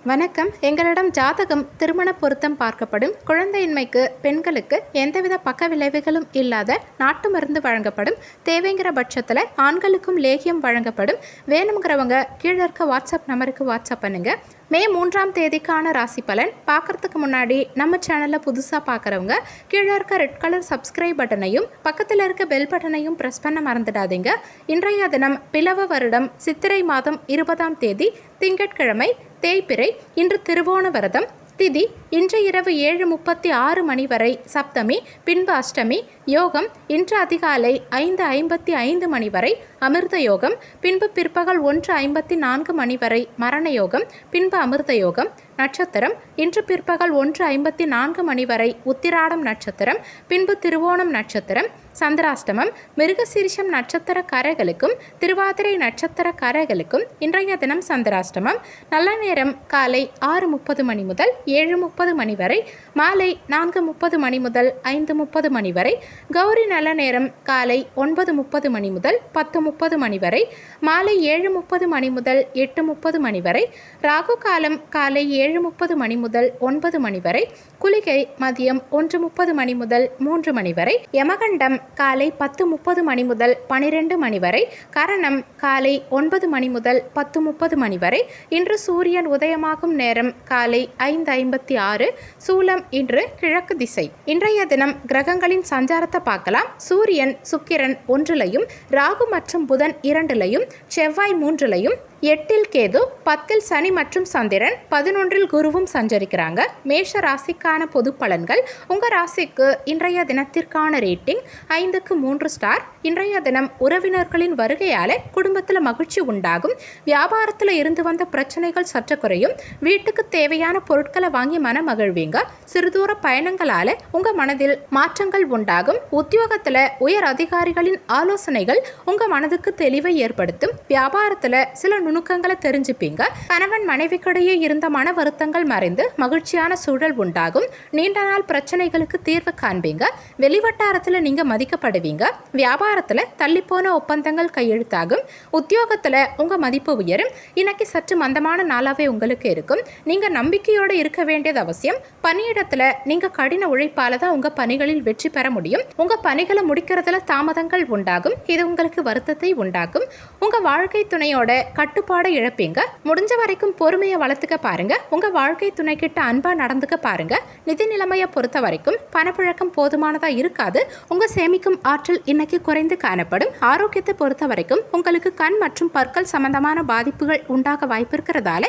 வணக்கம். எங்களிடம் ஜாதகம், திருமண பொருத்தம் பார்க்கப்படும். குழந்தையின்மைக்கு பெண்களுக்கு எந்தவித பக்க விளைவுகளும் இல்லாத நாட்டு மருந்து வழங்கப்படும். தேவைங்கிற பட்சத்தில் ஆண்களுக்கும் லேகியம் வழங்கப்படும். வேணுங்கிறவங்க கீழே இருக்க வாட்ஸ்அப் நம்பருக்கு வாட்ஸ்அப் பண்ணுங்க. மே 3ஆம் தேதிக்கான ராசி பலன் பார்க்கறதுக்கு முன்னாடி நம்ம சேனலில் புதுசாக பார்க்குறவங்க கீழே இருக்க ரெட் கலர் சப்ஸ்கிரைப் பட்டனையும் பக்கத்தில் இருக்க பெல் பட்டனையும் ப்ரெஸ் பண்ண மறந்துடாதீங்க. இன்றைய தினம் பிலவ வருடம் சித்திரை மாதம் 20ஆம் தேதி திங்கட்கிழமை தேய்பிறை. இன்று திருவோண விரதம். திதி இன்று இரவு 7:36 மணி வரை சப்தமி, பின்பு அஷ்டமி. யோகம் இன்று அதிகாலை 5:55 மணி வரை அமிர்த யோகம், பின்பு பிற்பகல் 1:54 மணி வரை மரண யோகம், பின்பு அமிர்த யோகம். நட்சத்திரம் இன்று பிற்பகல் 1:54 மணி வரை உத்திராடம் நட்சத்திரம், பின்பு திருவோணம் நட்சத்திரம். சந்திராஷ்டமம் மிருகசீரிஷம் நட்சத்திரக்காரர்களுக்கும் திருவாதிரை நட்சத்திரக்காரர்களுக்கும் இன்றைய தினம் சந்திராஷ்டமம். நல்ல நேரம் காலை 6:30 மணி முதல் 7:30 மணி வரை, மாலை 4:30 மணி முதல் 5:30 மணி வரை. கௌரி நல்ல நேரம் காலை 9:30 மணி முதல் 10:30 மணி வரை, மாலை 7:30 மணி முதல் 8:30 மணி வரை. ராகு காலம் காலை 7:30 மணி முதல் 9 மணி வரை. குளிகை மதியம் 1:30 மணி முதல் 3 மணி வரை. யமகண்டம் காலை 10:30 மணி முதல் 12 மணி வரை. கரணம் காலை 9 மணி முதல் 10:30 மணி வரை. இன்று சூரியன் உதயமாகும் நேரம் காலை 5:56. சூலம் இன்று கிழக்கு திசை. இன்றைய தினம் கிரகங்களின் சஞ்சாரத்தை பார்க்கலாம். சூரியன் சுக்கிரன் 1லையும், ராகு மற்றும் புதன் 2லையும், செவ்வாய் 3லையும், 8இல் கேது, 10இல் சனி மற்றும் சந்திரன், 11இல் குருவும் சஞ்சரிக்கிறாங்க. மேஷ ராசிக்கான பொது பலன்கள். உங்கள் ராசிக்கு இன்றைய தினத்திற்கான ரேட்டிங் 5க்கு 3 ஸ்டார். இன்றைய தினம் உறவினர்களின் வருகையால் குடும்பத்தில் மகிழ்ச்சி உண்டாகும். வியாபாரத்தில் இருந்து வந்த பிரச்சனைகள் சற்று குறையும். வீட்டுக்கு தேவையான பொருட்களை வாங்கி மன மகிழ்வீங்க. சிறுதூர பயணங்களால் உங்கள் மனதில் மாற்றங்கள் உண்டாகும். உத்தியோகத்தில் உயர் அதிகாரிகளின் ஆலோசனைகள் உங்கள் மனதுக்கு தெளிவை ஏற்படுத்தும். வியாபாரத்தில் சில நுணுக்கங்களை தெரிஞ்சுப்பீங்க. கணவன் மனைவிக்கிடையே இருந்த மன வருத்தங்கள் மறைந்து மகிழ்ச்சியான சூழல் உண்டாகும். நீண்ட நாள் பிரச்சனைகளுக்கு தீர்வு காண்பீங்க. வெளிவட்டாரத்தில் நீங்க மதிக்கப்படுவீங்க. வியாபாரத்தில் தள்ளிப்போன ஒப்பந்தங்கள் கையெழுத்தாகும். உத்தியோகத்தில் உங்க மதிப்பு உயரும். இன்னைக்கு சற்று மந்தமான நாளாவே உங்களுக்கு இருக்கும். நீங்க நம்பிக்கையோடு இருக்க வேண்டியது அவசியம். பணியிடத்தில் நீங்க கடின உழைப்பால தான் உங்க பணிகளில் வெற்றி பெற முடியும். உங்க பணிகளை முடிக்கிறதுல தாமதங்கள் உண்டாகும். இது உங்களுக்கு வருத்தத்தை உண்டாக்கும். உங்க வாழ்க்கை துணையோட கட்டுப்பாடை இழப்பீங்க. முடிஞ்ச வரைக்கும் பொறுமையை வளர்த்துக்க பாருங்க. உங்க வாழ்க்கை துணை கிட்ட அன்பா நடந்துக்க பாருங்க. நிதி நிலைமையை பொறுத்த வரைக்கும் பணப்புழக்கம் போதுமானதா இருக்காது. உங்க சேமிக்கும் ஆற்றல் இன்னைக்கு குறைந்து காணப்படும். ஆரோக்கியத்தை பொறுத்த வரைக்கும் உங்களுக்கு கண் மற்றும் பற்கள் சம்பந்தமான பாதிப்புகள் உண்டாக வாய்ப்பு இருக்கிறதால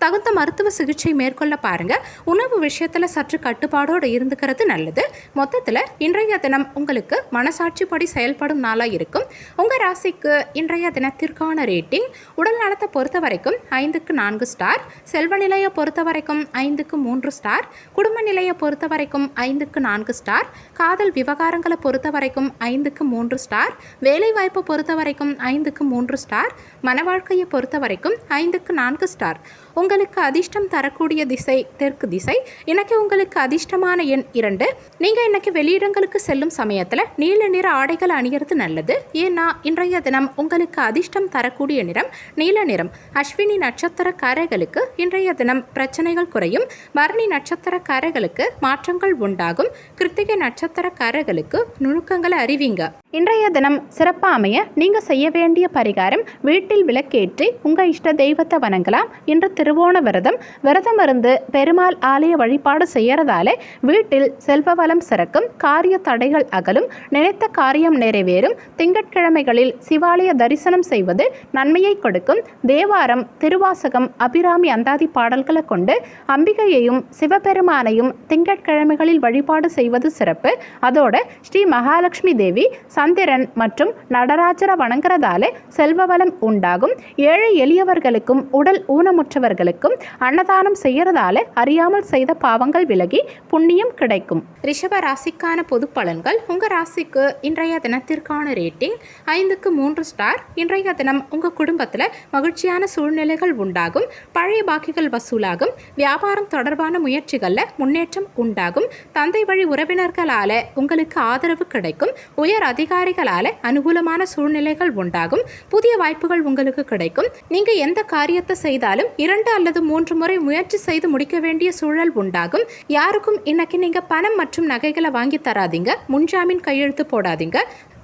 தகுந்த மருத்துவ சிகிச்சை மேற்கொள்ள பாருங்க. உணவு விஷயத்துல சற்று கட்டுப்பாடோடு இருந்துக்கிறது நல்லது. மொத்தத்துல இன்றைய தினம் உங்களுக்கு மனசாட்சிப்படி செயல்படும் நாளா இருக்கும். உங்க ராசிக்கு இன்றைய தினத்திற்கான ரேட்டிங். உடல் நலத்தை பொறுத்த வரைக்கும் 5க்கு 4 ஸ்டார். செல்வ நிலையை பொறுத்த வரைக்கும் 5க்கு 3 ஸ்டார். குடும்ப நிலையை பொறுத்த வரைக்கும் 5க்கு 4 ஸ்டார். காதல் விவகாரங்களை பொறுத்த வரைக்கும் 5க்கு 3 ஸ்டார். வேலை வாய்ப்பை பொறுத்த வரைக்கும் 5க்கு 3 ஸ்டார். மன வாழ்க்கையை பொறுத்த வரைக்கும் 5க்கு 4 ஸ்டார். உங்களுக்கு அதிர்ஷ்டம் தரக்கூடிய திசை தெற்கு திசை. இன்னைக்கு உங்களுக்கு அதிர்ஷ்டமான எண் 2. நீங்க இன்னைக்கு வெளியிடங்களுக்கு செல்லும் சமயத்துல நீல நிற ஆடைகள் அணிகிறது நல்லது. ஏன்னா இன்றைய தினம் உங்களுக்கு அதிர்ஷ்டம் தரக்கூடிய நிறம் நீல நிறம். அஸ்வினி நட்சத்திரக்காரர்களுக்கு இன்றைய தினம் பிரச்சனைகள் குறையும். பரணி நட்சத்திரக்காரர்களுக்கு மாற்றங்கள் உண்டாகும். கிருத்திகை நட்சத்திரக்காரர்களுக்கு நுணுக்கங்களை அறிவிங்க. இன்றைய தினம் சிறப்பாக அமைய நீங்க செய்ய வேண்டிய பரிகாரம், வீட்டில் விளக்கேற்றி உங்க இஷ்ட தெய்வத்தை வணங்கலாம். இன்று திருவோண விரதம். விரதம் இருந்து பெருமாள் ஆலய வழிபாடு செய்யறதால வீட்டில் செல்வ வளம் சிறக்கும். காரிய தடைகள் அகலும். நினைத்த காரியம் நிறைவேறும். திங்கட்கிழமைகளில் சிவாலய தரிசனம் செய்வது நன்மையை கொடுக்கும். தேவாரம், திருவாசகம், அபிராமி அந்தாதி பாடல்களை கொண்டு அம்பிகையையும் சிவபெருமானையும் திங்கட்கிழமைகளில் வழிபாடு செய்வது சிறப்பு. அதோட ஸ்ரீ மகாலட்சுமி தேவி, சந்திரன் மற்றும் நடராஜரை வணங்குறதால செல்வவளம் உண்டாகும். ஏழை எளியவர்களுக்கும் உடல் ஊனமுற்றவர்களுக்கும் அன்னதானம் செய்யறதால அறியாமல் செய்த பாவங்கள் விலகி புண்ணியம் கிடைக்கும். ரிஷப ராசிக்கான பொது பலன்கள். உங்க ராசிக்கு இன்றைய தினத்திற்கான ரேட்டிங் 5க்கு 3 ஸ்டார். இன்றைய தினம் உங்க குடும்பத்தில் மகிழ்ச்சியான சூழ்நிலைகள் உண்டாகும். பழைய பாக்கிகள் வசூலாகும். வியாபாரம் தொடர்பான முயற்சிகளில் முன்னேற்றம் உண்டாகும். தந்தை வழி உறவினர்களால உங்களுக்கு ஆதரவு கிடைக்கும். உயர் அதிகாரிகளால அனுகூலமான சூழ்நிலைகள் உண்டாகும். புதிய வாய்ப்புகள் உங்களுக்கு கிடைக்கும். நீங்க எந்த காரியத்தை செய்தாலும் 2 2 அல்லது 3 முறை முயற்சி செய்து முடிக்க வேண்டிய சூழல் உண்டாகும். யாருக்கும் இன்னைக்கு நீங்க பணம் மற்றும் நகைகளை வாங்கி தராதீங்க. முன்ஜாமீன் கையெழுத்து போடாதீங்க.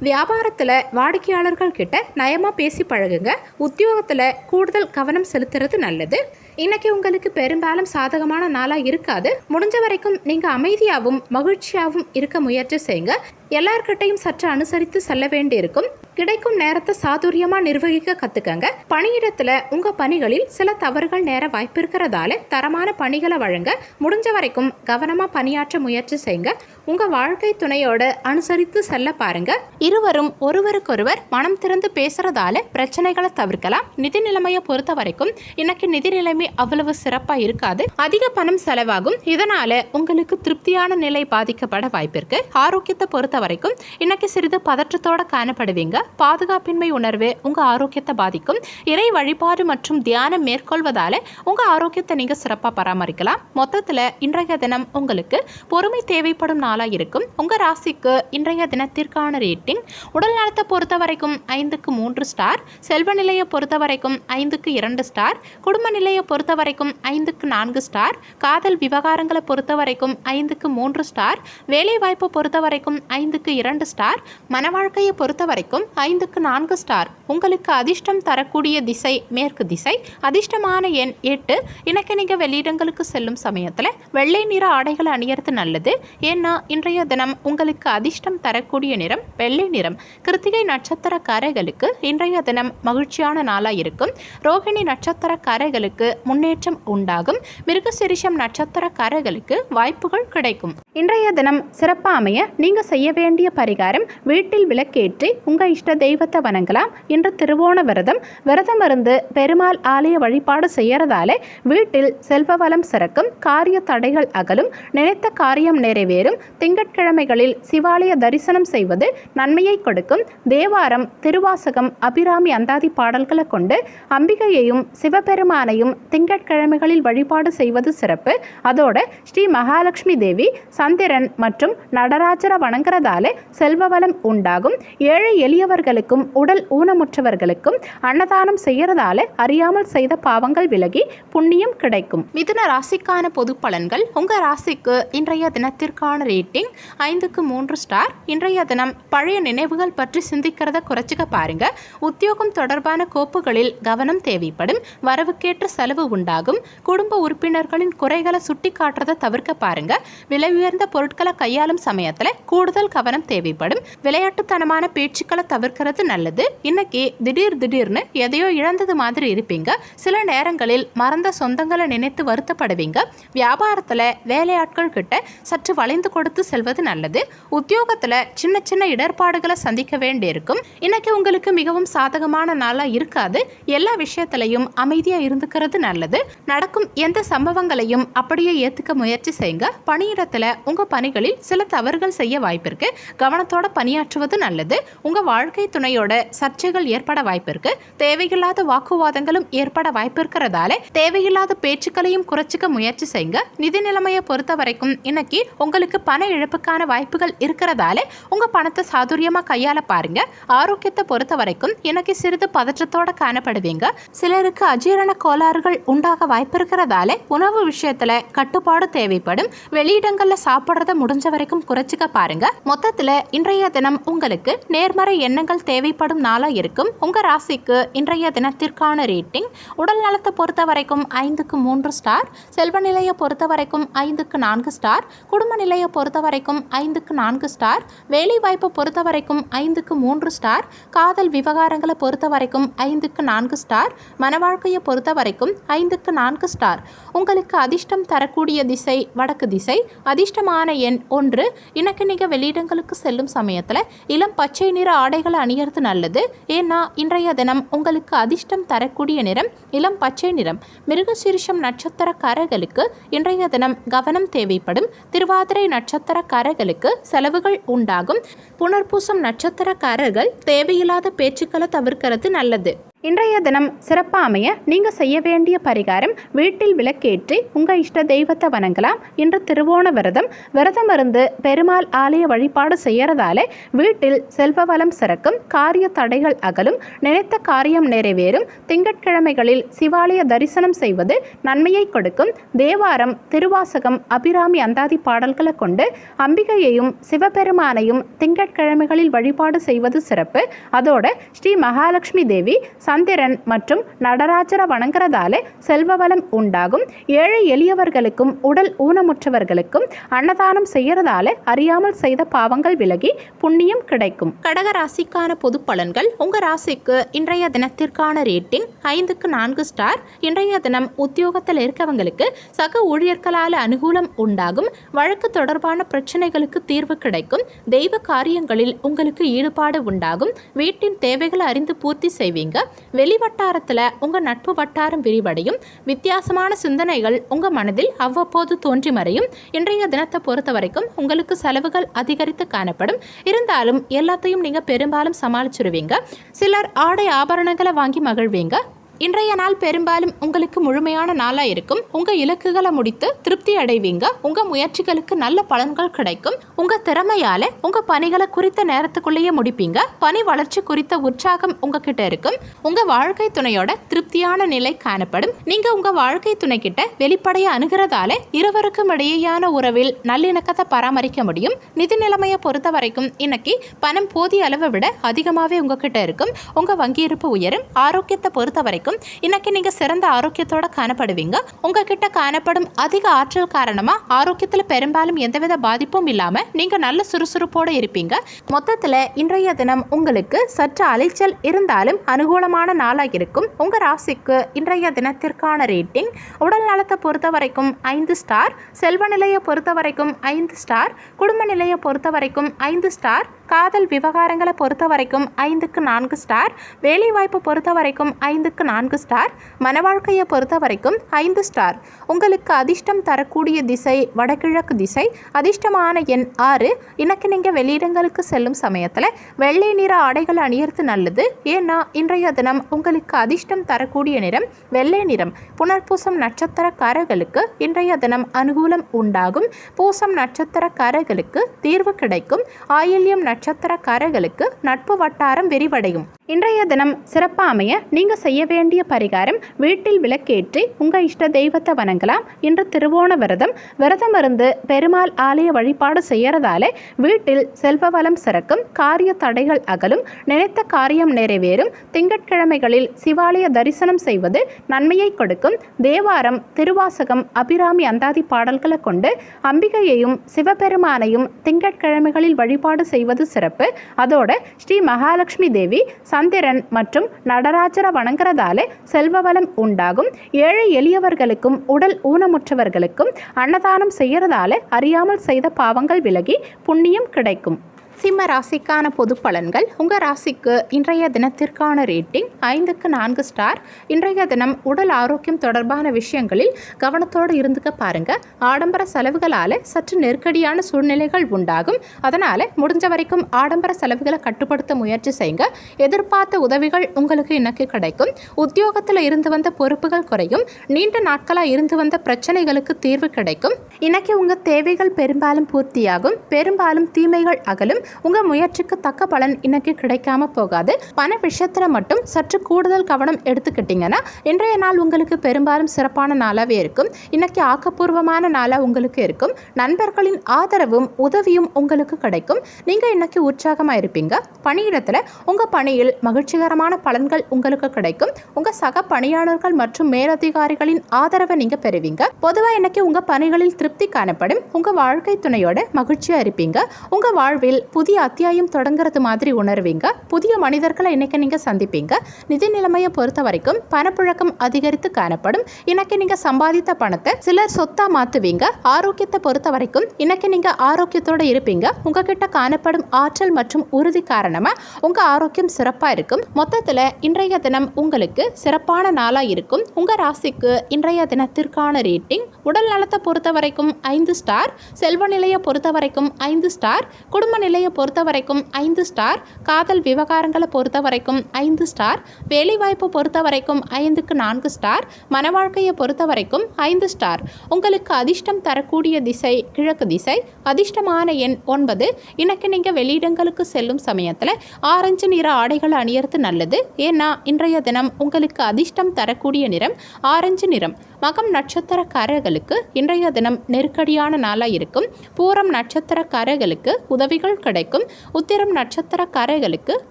வியாபாரத்தில் வாடிக்கையாளர்கள் கிட்ட நயமாக பேசி பழகுங்க. உத்தியோகத்தில் கூடுதல் கவனம் செலுத்துறது நல்லது. இன்னைக்கு உங்களுக்கு பெரும்பாலும் சாதகமான நாளாக இருக்காது. முடிஞ்ச வரைக்கும் நீங்கள் அமைதியாகவும் மகிழ்ச்சியாகவும் இருக்க முயற்சி செய்யுங்க. எல்லார்கிட்டையும் சற்று அனுசரித்து செல்ல வேண்டி இருக்கும். கிடைக்கும் நேரத்தை சாதுரியமாக நிர்வகிக்க கற்றுக்கங்க. பணியிடத்தில் உங்கள் பணிகளில் சில தவறுகள் நேர வாய்ப்பு இருக்கிறதால தரமான பணிகளை வழங்க முடிஞ்ச வரைக்கும் கவனமாக பணியாற்ற முயற்சி செய்யுங்க. உங்கள் வாழ்க்கை துணையோடு அனுசரித்து செல்ல பாருங்க. இருவரும் ஒருவருக்கொருவர் மனம் திறந்து பேசுறதால பிரச்சனைகளை தவிர்க்கலாம். நிதி நிலைமையை பொறுத்த வரைக்கும் இன்னைக்கு நிதி நிலைமை அவ்வளவு சிறப்பாக இருக்காது. அதிக பணம் செலவாகும். இதனால உங்களுக்கு திருப்தியான நிலை பாதிக்கப்பட வாய்ப்பிருக்கு. ஆரோக்கியத்தை பொறுத்த வரைக்கும் இன்னைக்கு சிறிது பதற்றத்தோட காணப்படுவீங்க. பாதுகாப்பின்மை உணர்வு உங்க ஆரோக்கியத்தை பாதிக்கும். இறை வழிபாடு மற்றும் தியானம் மேற்கொள்வதால உங்க ஆரோக்கியத்தை நீங்க சிறப்பாக பராமரிக்கலாம். மொத்தத்தில் இன்றைய தினம் உங்களுக்கு பொறுமை தேவைப்படும் நாளா இருக்கும். உங்க ராசிக்கு இன்றைய தினத்திற்கான ரேட்டிங் உடல் நலத்தை பொறுத்த வரைக்கும் 5க்கு 3 ஸ்டார், செல்வ நிலையை பொறுத்த வரைக்கும் 5க்கு 2 ஸ்டார், குடும்ப நிலையை பொறுத்த வரைக்கும் 5க்கு 4 ஸ்டார், காதல் விவகாரங்களை பொறுத்த வரைக்கும் 5க்கு 3 ஸ்டார், வேலை வாய்ப்பை பொறுத்த வரைக்கும் 5க்கு 2 ஸ்டார், மன வாழ்க்கையை பொறுத்த வரைக்கும் 5க்கு 4 ஸ்டார். உங்களுக்கு அதிர்ஷ்டம் தரக்கூடிய திசை மேற்கு திசை. அதிர்ஷ்டமான எண் 8. இன்னைக்கு நீங்க வெளியிடங்களுக்கு செல்லும் சமயத்தில் வெள்ளை நிற ஆடைகளை அணியறது நல்லது. ஏன்னா இன்றைய தினம் உங்களுக்கு அதிர்ஷ்டம் தரக்கூடிய நிறம் வெள்ளை நிறம். கிருத்திகை நட்சத்திரக்காரர்களுக்கு இன்றைய தினம் மகிழ்ச்சியான நாளாக இருக்கும். ரோகிணி நட்சத்திரக்காரர்களுக்கு முன்னேற்றம் உண்டாகும். மிருகசிரிஷம் நட்சத்திரக்காரர்களுக்கு வாய்ப்புகள் கிடைக்கும். இன்றைய தினம் சிறப்பாக அமைய நீங்கள் செய்ய வேண்டிய பரிகாரம் வீட்டில் விளக்கேற்றி உங்கள் இஷ்ட தெய்வத்தை வணங்கலாம். இன்று திருவோண விரதம் இருந்து பெருமாள் ஆலய வழிபாடு செய்யறதால வீட்டில் செல்வ வளம் சிறக்கும். காரிய தடைகள் அகலும். நினைத்த காரியம் நிறைவேறும். திங்கட்கிழமைகளில் சிவாலய தரிசனம் செய்வது நன்மையை கொடுக்கும். தேவாரம், திருவாசகம், அபிராமி அந்தாதி பாடல்களை கொண்டு அம்பிகையையும் சிவபெருமானையும் திங்கட்கிழமைகளில் வழிபாடு செய்வது சிறப்பு. அதோட ஸ்ரீ மகாலட்சுமி தேவி, சந்திரன் மற்றும் நடராஜரை வணங்குறதால செல்வ வளம் உண்டாகும். ஏழை எளியவர்களுக்கும் உடல் ஊனமுற்றவர்களுக்கும் அன்னதானம் செய்யறதால அறியாமல் செய்த பாவங்கள் விலகி புண்ணியம் கிடைக்கும். மிதுன ராசிக்கான பொது பலன்கள். உங்க ராசிக்கு இன்றைய தினத்திற்கான ரேட்டிங் 5க்கு 3 ஸ்டார். இன்றைய தினம் பழைய நினைவுகள் பற்றி சிந்திக்கிறத குறைச்சிக்க பாருங்க. உத்தியோகம் தொடர்பான கோப்புகளில் கவனம் தேவைப்படும். வரவுக்கேற்ற செலவு உண்டாகும். குடும்ப உறுப்பினர்களின் குறைகளை சுட்டி காட்டுறதை தவிர்க்க பாருங்க. விலை உயர்ந்த பொருட்களை கையாளும் சமயத்தில் கூடுதல் கவனம் தேவைப்படும். விளையாட்டுத்தனமான பேச்சுக்களை தவிர்க்கிறது நல்லது. இன்னைக்கு திடீர்னு எதையோ இழந்தது மாதிரி இருப்பீங்க. சில நேரங்களில் மறந்த சொந்தங்களை நினைத்து வருத்தப்படுவீங்க. வியாபாரத்தில் வேலையாட்கள் கிட்ட சற்று வளைந்து கொடுத்து செல்வது நல்லது. உத்தியோகத்தில் சின்ன இடர்பாடுகளை சந்திக்க வேண்டியிருக்கும். இன்னைக்கு உங்களுக்கு மிகவும் சாதகமான நாளா இருக்காது. எல்லா விஷயத்திலையும் அமைதியா இருந்துக்கிறது நல்லது. நடக்கும் எந்த சம்பவங்களையும் அப்படியே ஏத்துக்க முயற்சி செய்யுங்க. பணியிடத்துல உங்க பணிகளில் சில தவறுகள் செய்ய வாய்ப்பிருக்கு. கவனத்தோட பணியாற்றுவது நல்லது. உங்க வாழ்க்கை துணையோட சர்ச்சைகள் ஏற்பட வாய்ப்பிருக்கு. தேவையில்லாத வாக்குவாதங்களும் ஏற்பட வாய்ப்பு இருக்கிறதால தேவையில்லாத பேச்சுக்களையும் குறைச்சிக்க முயற்சி செய்யுங்க. நிதி நிலைமையை பொறுத்த வரைக்கும் இன்னைக்கு உங்களுக்கு பண இழப்புக்கான வாய்ப்புகள் இருக்கிறதால உங்க பணத்தை சாதுரியமா கையாள பாருங்க. ஆரோக்கியத்தை பொறுத்த வரைக்கும் இன்னைக்கு சிறிது பதற்றத்தோட காணப்படுவீங்க. சிலருக்கு அஜீரண கோளாறுகள் உண்டாக வாய்ப்பு இருக்கிறதால உணவு விஷயத்துல கட்டுப்பாடு தேவைப்படும். வெளியிடங்கள்ல சாப்பிட்றத முடிஞ்ச வரைக்கும் குறைச்சிக்க பாருங்க. மொத்தத்துல இன்றைய தினம் உங்களுக்கு நேர்மறை எண்ணங்கள் தேவைப்படும் நாளா இருக்கும். உங்க ராசிக்கு இன்றைய தினத்திற்கான ரேட்டிங் உடல் நலத்தை பொறுத்த வரைக்கும் 5க்கு 3 ஸ்டார், செல்வ நிலையை பொறுத்த வரைக்கும் 5க்கு 4 ஸ்டார், குடும்ப நிலையை பொறுத்த வரைக்கும் 5க்கு 4 ஸ்டார், வேலை வாய்ப்பை பொறுத்த வரைக்கும் 5க்கு 3 ஸ்டார், காதல் விவகாரங்களை பொறுத்த வரைக்கும் 5க்கு 4 ஸ்டார், மன வாழ்க்கையை பொறுத்த வரைக்கும் 5க்கு 4 ஸ்டார். உங்களுக்கு அதிர்ஷ்டம் தரக்கூடிய திசை வடக்கு திசை. அதிர்ஷ்டமான எண் 1. இன்னைக்கு நீங்க வெளியிடங்களுக்கு செல்லும் சமயத்தில் இளம் பச்சை நிற ஆடைகளை அணியறது நல்லது. ஏன்னா இன்றைய தினம் உங்களுக்கு அதிர்ஷ்டம் தரக்கூடிய நிறம் இளம் பச்சை நிறம். மிருகசீரிஷம் நட்சத்திரக்காரர்களுக்கு இன்றைய தினம் கவனம் தேவைப்படும். திருவாதிரை நட்சத்திரக்காரர்களுக்கு செலவுகள் உண்டாகும். புனர்பூசம் நட்சத்திரக்காரர்கள் தேவையில்லாத பேச்சுக்களை தவிர்க்கிறது நல்லது. இன்றைய தினம் சிறப்பாக அமைய நீங்கள் செய்ய வேண்டிய பரிகாரம், வீட்டில் விளக்கேற்றி உங்கள் இஷ்ட தெய்வத்தை வணங்கலாம். இன்று திருவோண விரதம் இருந்து பெருமாள் ஆலய வழிபாடு செய்யறதால வீட்டில் செல்வ வளம் சிறக்கும், காரிய தடைகள் அகலும், நினைத்த காரியம் நிறைவேறும். திங்கட்கிழமைகளில் சிவாலய தரிசனம் செய்வது நன்மையை கொடுக்கும். தேவாரம், திருவாசகம், அபிராமி அந்தாதி பாடல்களை கொண்டு அம்பிகையையும் சிவபெருமானையும் திங்கட்கிழமைகளில் வழிபாடு செய்வது சிறப்பு. அதோட ஸ்ரீ மகாலட்சுமி தேவி, சந்திரன் மற்றும் நடராஜரை வணங்குறதால செல்வ வளம் உண்டாகும். ஏழை எளியவர்களுக்கும் உடல் ஊனமுற்றவர்களுக்கும் அன்னதானம் செய்யறதால அறியாமல் செய்த பாவங்கள் விலகி புண்ணியம் கிடைக்கும். கடக ராசிக்கான பொது பலன்கள். உங்க ராசிக்கு இன்றைய தினத்திற்கான ரேட்டிங் 5க்கு 4 ஸ்டார். இன்றைய தினம் உத்தியோகத்தில் இருக்கவங்களுக்கு சக ஊழியர்களால் அனுகூலம் உண்டாகும். வழக்கு தொடர்பான பிரச்சனைகளுக்கு தீர்வு கிடைக்கும். தெய்வ காரியங்களில் உங்களுக்கு ஈடுபாடு உண்டாகும். வீட்டின் தேவைகளை அறிந்து பூர்த்தி செய்வீங்க. வெளிவட்டாரத்தில் உங்கள் நட்பு வட்டாரம் விரிவடையும். வித்தியாசமான சிந்தனைகள் உங்கள் மனதில் அவ்வப்போது தோன்றி மறையும். இன்றைய தினத்தை பொறுத்த வரைக்கும் உங்களுக்கு செலவுகள் அதிகரித்து காணப்படும். இருந்தாலும் எல்லாத்தையும் நீங்கள் பெரும்பாலும் சமாளிச்சிருவீங்க. சிலர் ஆடை ஆபரணங்களை வாங்கி மகிழ்வீங்க. இன்றைய நாள் பெரும்பாலும் உங்களுக்கு முழுமையான நாளாக இருக்கும். உங்கள் இலக்குகளை முடித்து திருப்தி அடைவீங்க. உங்கள் முயற்சிகளுக்கு நல்ல பலன்கள் கிடைக்கும். உங்கள் திறமையால் உங்கள் பணிகளை குறித்த நேரத்துக்குள்ளேயே முடிப்பீங்க. பணி வளர்ச்சி குறித்த உற்சாகம் உங்ககிட்ட இருக்கும். உங்கள் வாழ்க்கை துணையோட திருப்தியான நிலை காணப்படும். நீங்கள் உங்கள் வாழ்க்கை துணை கிட்ட வெளிப்படைய அணுகிறதால இருவருக்கும் இடையேயான உறவில் நல்லிணக்கத்தை பராமரிக்க முடியும். நிதி நிலைமையை பொறுத்த வரைக்கும் இன்னைக்கு பணம் போதிய அளவை விட அதிகமாகவே உங்ககிட்ட இருக்கும். உங்கள் வங்கி இருப்பு உயரும். ஆரோக்கியத்தை பொறுத்த வரைக்கும் இன்னைக்கு நீங்க சிறந்த ஆரோக்கியத்தோட காணப்படுவீங்க. உங்ககிட்ட காணப்படும் அதிக ஆற்றல் காரணமா ஆரோக்கியத்துல பெரும்பாலும் எந்தவித பாதிப்பும் இல்லாம நீங்க நல்ல சுறுசுறுப்போட இருப்பீங்க. மொத்தத்துல இன்றைய தினம் உங்களுக்கு சற்று அலைச்சல் இருந்தாலும் அனுகூலமான நாளாக இருக்கும். உங்க ராசிக்கு இன்றைய தினத்திற்கான ரேட்டிங், உடல் நலத்தை பொறுத்த வரைக்கும் 5 ஸ்டார். செல்வ நிலையை பொறுத்த வரைக்கும் 5 ஸ்டார். குடும்ப நிலையை பொறுத்த வரைக்கும் 5 ஸ்டார். காதல் விவகாரங்களை பொறுத்த வரைக்கும் 5க்கு 4 ஸ்டார். வேலைவாய்ப்பு பொறுத்த வரைக்கும் 5க்கு 4 ஸ்டார். மன வாழ்க்கையை பொறுத்த வரைக்கும் 5 ஸ்டார். உங்களுக்கு அதிர்ஷ்டம் தரக்கூடிய திசை வடகிழக்கு திசை. அதிர்ஷ்டமான எண் 6. இன்னைக்கு நீங்கள் வெளியிடங்களுக்கு செல்லும் சமயத்தில் வெள்ளை நிற ஆடைகள் அணியறது நல்லது. ஏன்னா இன்றைய தினம் உங்களுக்கு அதிர்ஷ்டம் தரக்கூடிய நிறம் வெள்ளை நிறம். புனர்பூசம் நட்சத்திரக்காரர்களுக்கு இன்றைய தினம் அனுகூலம் உண்டாகும். பூசம் நட்சத்திரக்காரர்களுக்கு தீர்வு கிடைக்கும். ஆயில்யம் நட்சத்திரக்காரர்களுக்கு நட்பு வட்டாரம் விரிவடையும். இன்றைய தினம் சிறப்பாக அமைய நீங்கள் செய்ய வேண்டிய பரிகாரம், வீட்டில் விளக்கேற்றி உங்கள் இஷ்ட தெய்வத்தை வணங்கலாம். இன்று திருவோண விரதம் இருந்து பெருமாள் ஆலய வழிபாடு செய்யறதால வீட்டில் செல்வ வளம் சிறக்கும், காரிய தடைகள் அகலும், நினைத்த காரியம் நிறைவேறும். திங்கட்கிழமைகளில் சிவாலய தரிசனம் செய்வது நன்மையை கொடுக்கும். தேவாரம், திருவாசகம், அபிராமி அந்தாதி பாடல்களை கொண்டு அம்பிகையையும் சிவபெருமானையும் திங்கட்கிழமைகளில் வழிபாடு செய்வது சிறப்பு. அதோட ஸ்ரீ மகாலட்சுமி தேவி, சந்திரன் மற்றும் நடராஜரை வணங்குறதால செல்வ வளம் உண்டாகும். ஏழை எளியவர்களுக்கும் உடல் ஊனமுற்றவர்களுக்கும் அன்னதானம் செய்யறதால அறியாமல் செய்த பாவங்கள் விலகி புண்ணியம் கிடைக்கும். சிம்ம ராசிக்கான பொது பலன்கள். உங்கள் ராசிக்கு இன்றைய தினத்திற்கான ரேட்டிங் 5க்கு 4 ஸ்டார். இன்றைய தினம் உடல் ஆரோக்கியம் தொடர்பான விஷயங்களில் கவனத்தோடு இருந்துக்க பாருங்க. ஆடம்பர செலவுகளால் சற்று நெருக்கடியான சூழ்நிலைகள் உண்டாகும். அதனால் முடிஞ்ச வரைக்கும் ஆடம்பர செலவுகளை கட்டுப்படுத்த முயற்சி செய்யுங்க. எதிர்பார்த்த உதவிகள் உங்களுக்கு இன்னைக்கு கிடைக்கும். உத்தியோகத்தில் இருந்து வந்த பொறுப்புகள் குறையும். நீண்ட நாட்களாக இருந்து வந்த பிரச்சனைகளுக்கு தீர்வு கிடைக்கும். இன்னைக்கு உங்கள் தேவைகள் பெரும்பாலும் பூர்த்தியாகும். பெரும்பாலும் தீமைகள் அகலும். உங்கள் முயற்சிக்கு தக்க பலன் இன்னைக்கு கிடைக்காம போகாது. பண விஷயத்தில் மட்டும் சற்று கூடுதல் கவனம் எடுத்துக்கிட்டிங்கன்னா இன்றைய நாள் உங்களுக்கு பெரும்பாலும் சிறப்பான நாளாகவே இருக்கும். இன்னைக்கு ஆக்கப்பூர்வமான நாளாக உங்களுக்கு இருக்கும். நண்பர்களின் ஆதரவும் உதவியும் உங்களுக்கு கிடைக்கும். நீங்கள் இன்னைக்கு உற்சாகமாக இருப்பீங்க. பணியிடத்தில் உங்கள் பணியில் மகிழ்ச்சிகரமான பலன்கள் உங்களுக்கு கிடைக்கும். உங்கள் சக பணியாளர்கள் மற்றும் மேலதிகாரிகளின் ஆதரவை நீங்கள் பெறுவீங்க. பொதுவாக இன்னைக்கு உங்கள் பணிகளில் திருப்தி காணப்படும். உங்கள் வாழ்க்கை துணையோட மகிழ்ச்சியாக இருப்பீங்க. உங்கள் வாழ்வில் புதிய அத்தியாயம் தொடங்குறது மாதிரி உணர்வீங்க. புதிய மனிதர்களை இன்னைக்கு நீங்க சந்திப்பீங்க. நிதி நிலைமையை பொறுத்த வரைக்கும் பணப்புழக்கம் அதிகரித்து காணப்படும். இன்னைக்கு நீங்க சம்பாதித்த பணத்தை சிலர் சொத்தா மாத்துவீங்க. ஆரோக்கியத்தை பொறுத்த வரைக்கும் இன்னைக்கு நீங்க ஆரோக்கியத்தோட இருப்பீங்க. உங்ககிட்ட காணப்படும் ஆற்றல் மற்றும் உறுதி காரணமா உங்க ஆரோக்கியம் சிறப்பா இருக்கும். மொத்தத்துல இன்றைய தினம் உங்களுக்கு சிறப்பான நாளா இருக்கும். உங்க ராசிக்கு இன்றைய தினத்திற்கான ரேட்டிங் உடல் நலத்தை பொறுத்த வரைக்கும் 5 ஸ்டார், செல்வ நிலையை பொறுத்த வரைக்கும் 5 ஸ்டார், குடும்ப நிலையை பொறுத்த வரைக்கும் 5 ஸ்டார், காதல் விவகாரங்களை பொறுத்த வரைக்கும் 5 ஸ்டார், வேலைவாய்ப்பு பொறுத்த வரைக்கும் 5க்கு 4 ஸ்டார், மன வாழ்க்கையை பொறுத்த வரைக்கும் 5 ஸ்டார். உங்களுக்கு அதிர்ஷ்டம் தரக்கூடிய திசை கிழக்கு திசை, அதிர்ஷ்டமான எண் 9. இன்னைக்கு நீங்கள் வெளியிடங்களுக்கு செல்லும் சமயத்தில் ஆரஞ்சு நிற ஆடைகளை அணியறது நல்லது. ஏன்னா இன்றைய தினம் உங்களுக்கு அதிர்ஷ்டம் தரக்கூடிய நிறம் ஆரஞ்சு நிறம். மகம் நட்சத்திரக்காரர்களுக்கு இன்றைய தினம் நெருக்கடியான நாளாக இருக்கும். பூரம் நட்சத்திரக்காரர்களுக்கு உதவிகள் கிடைக்கும். உத்திரம் நட்சத்திரக்காரர்களுக்கு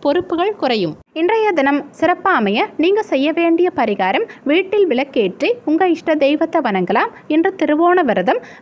பொறுப்புகள் குறையும். இன்றைய தினம் சிறப்பாக அமைய நீங்கள் செய்ய வேண்டிய பரிகாரம், வீட்டில் விளக்கேற்றி உங்கள் இஷ்ட தெய்வத்தை வணங்கலாம். இன்று திருவோண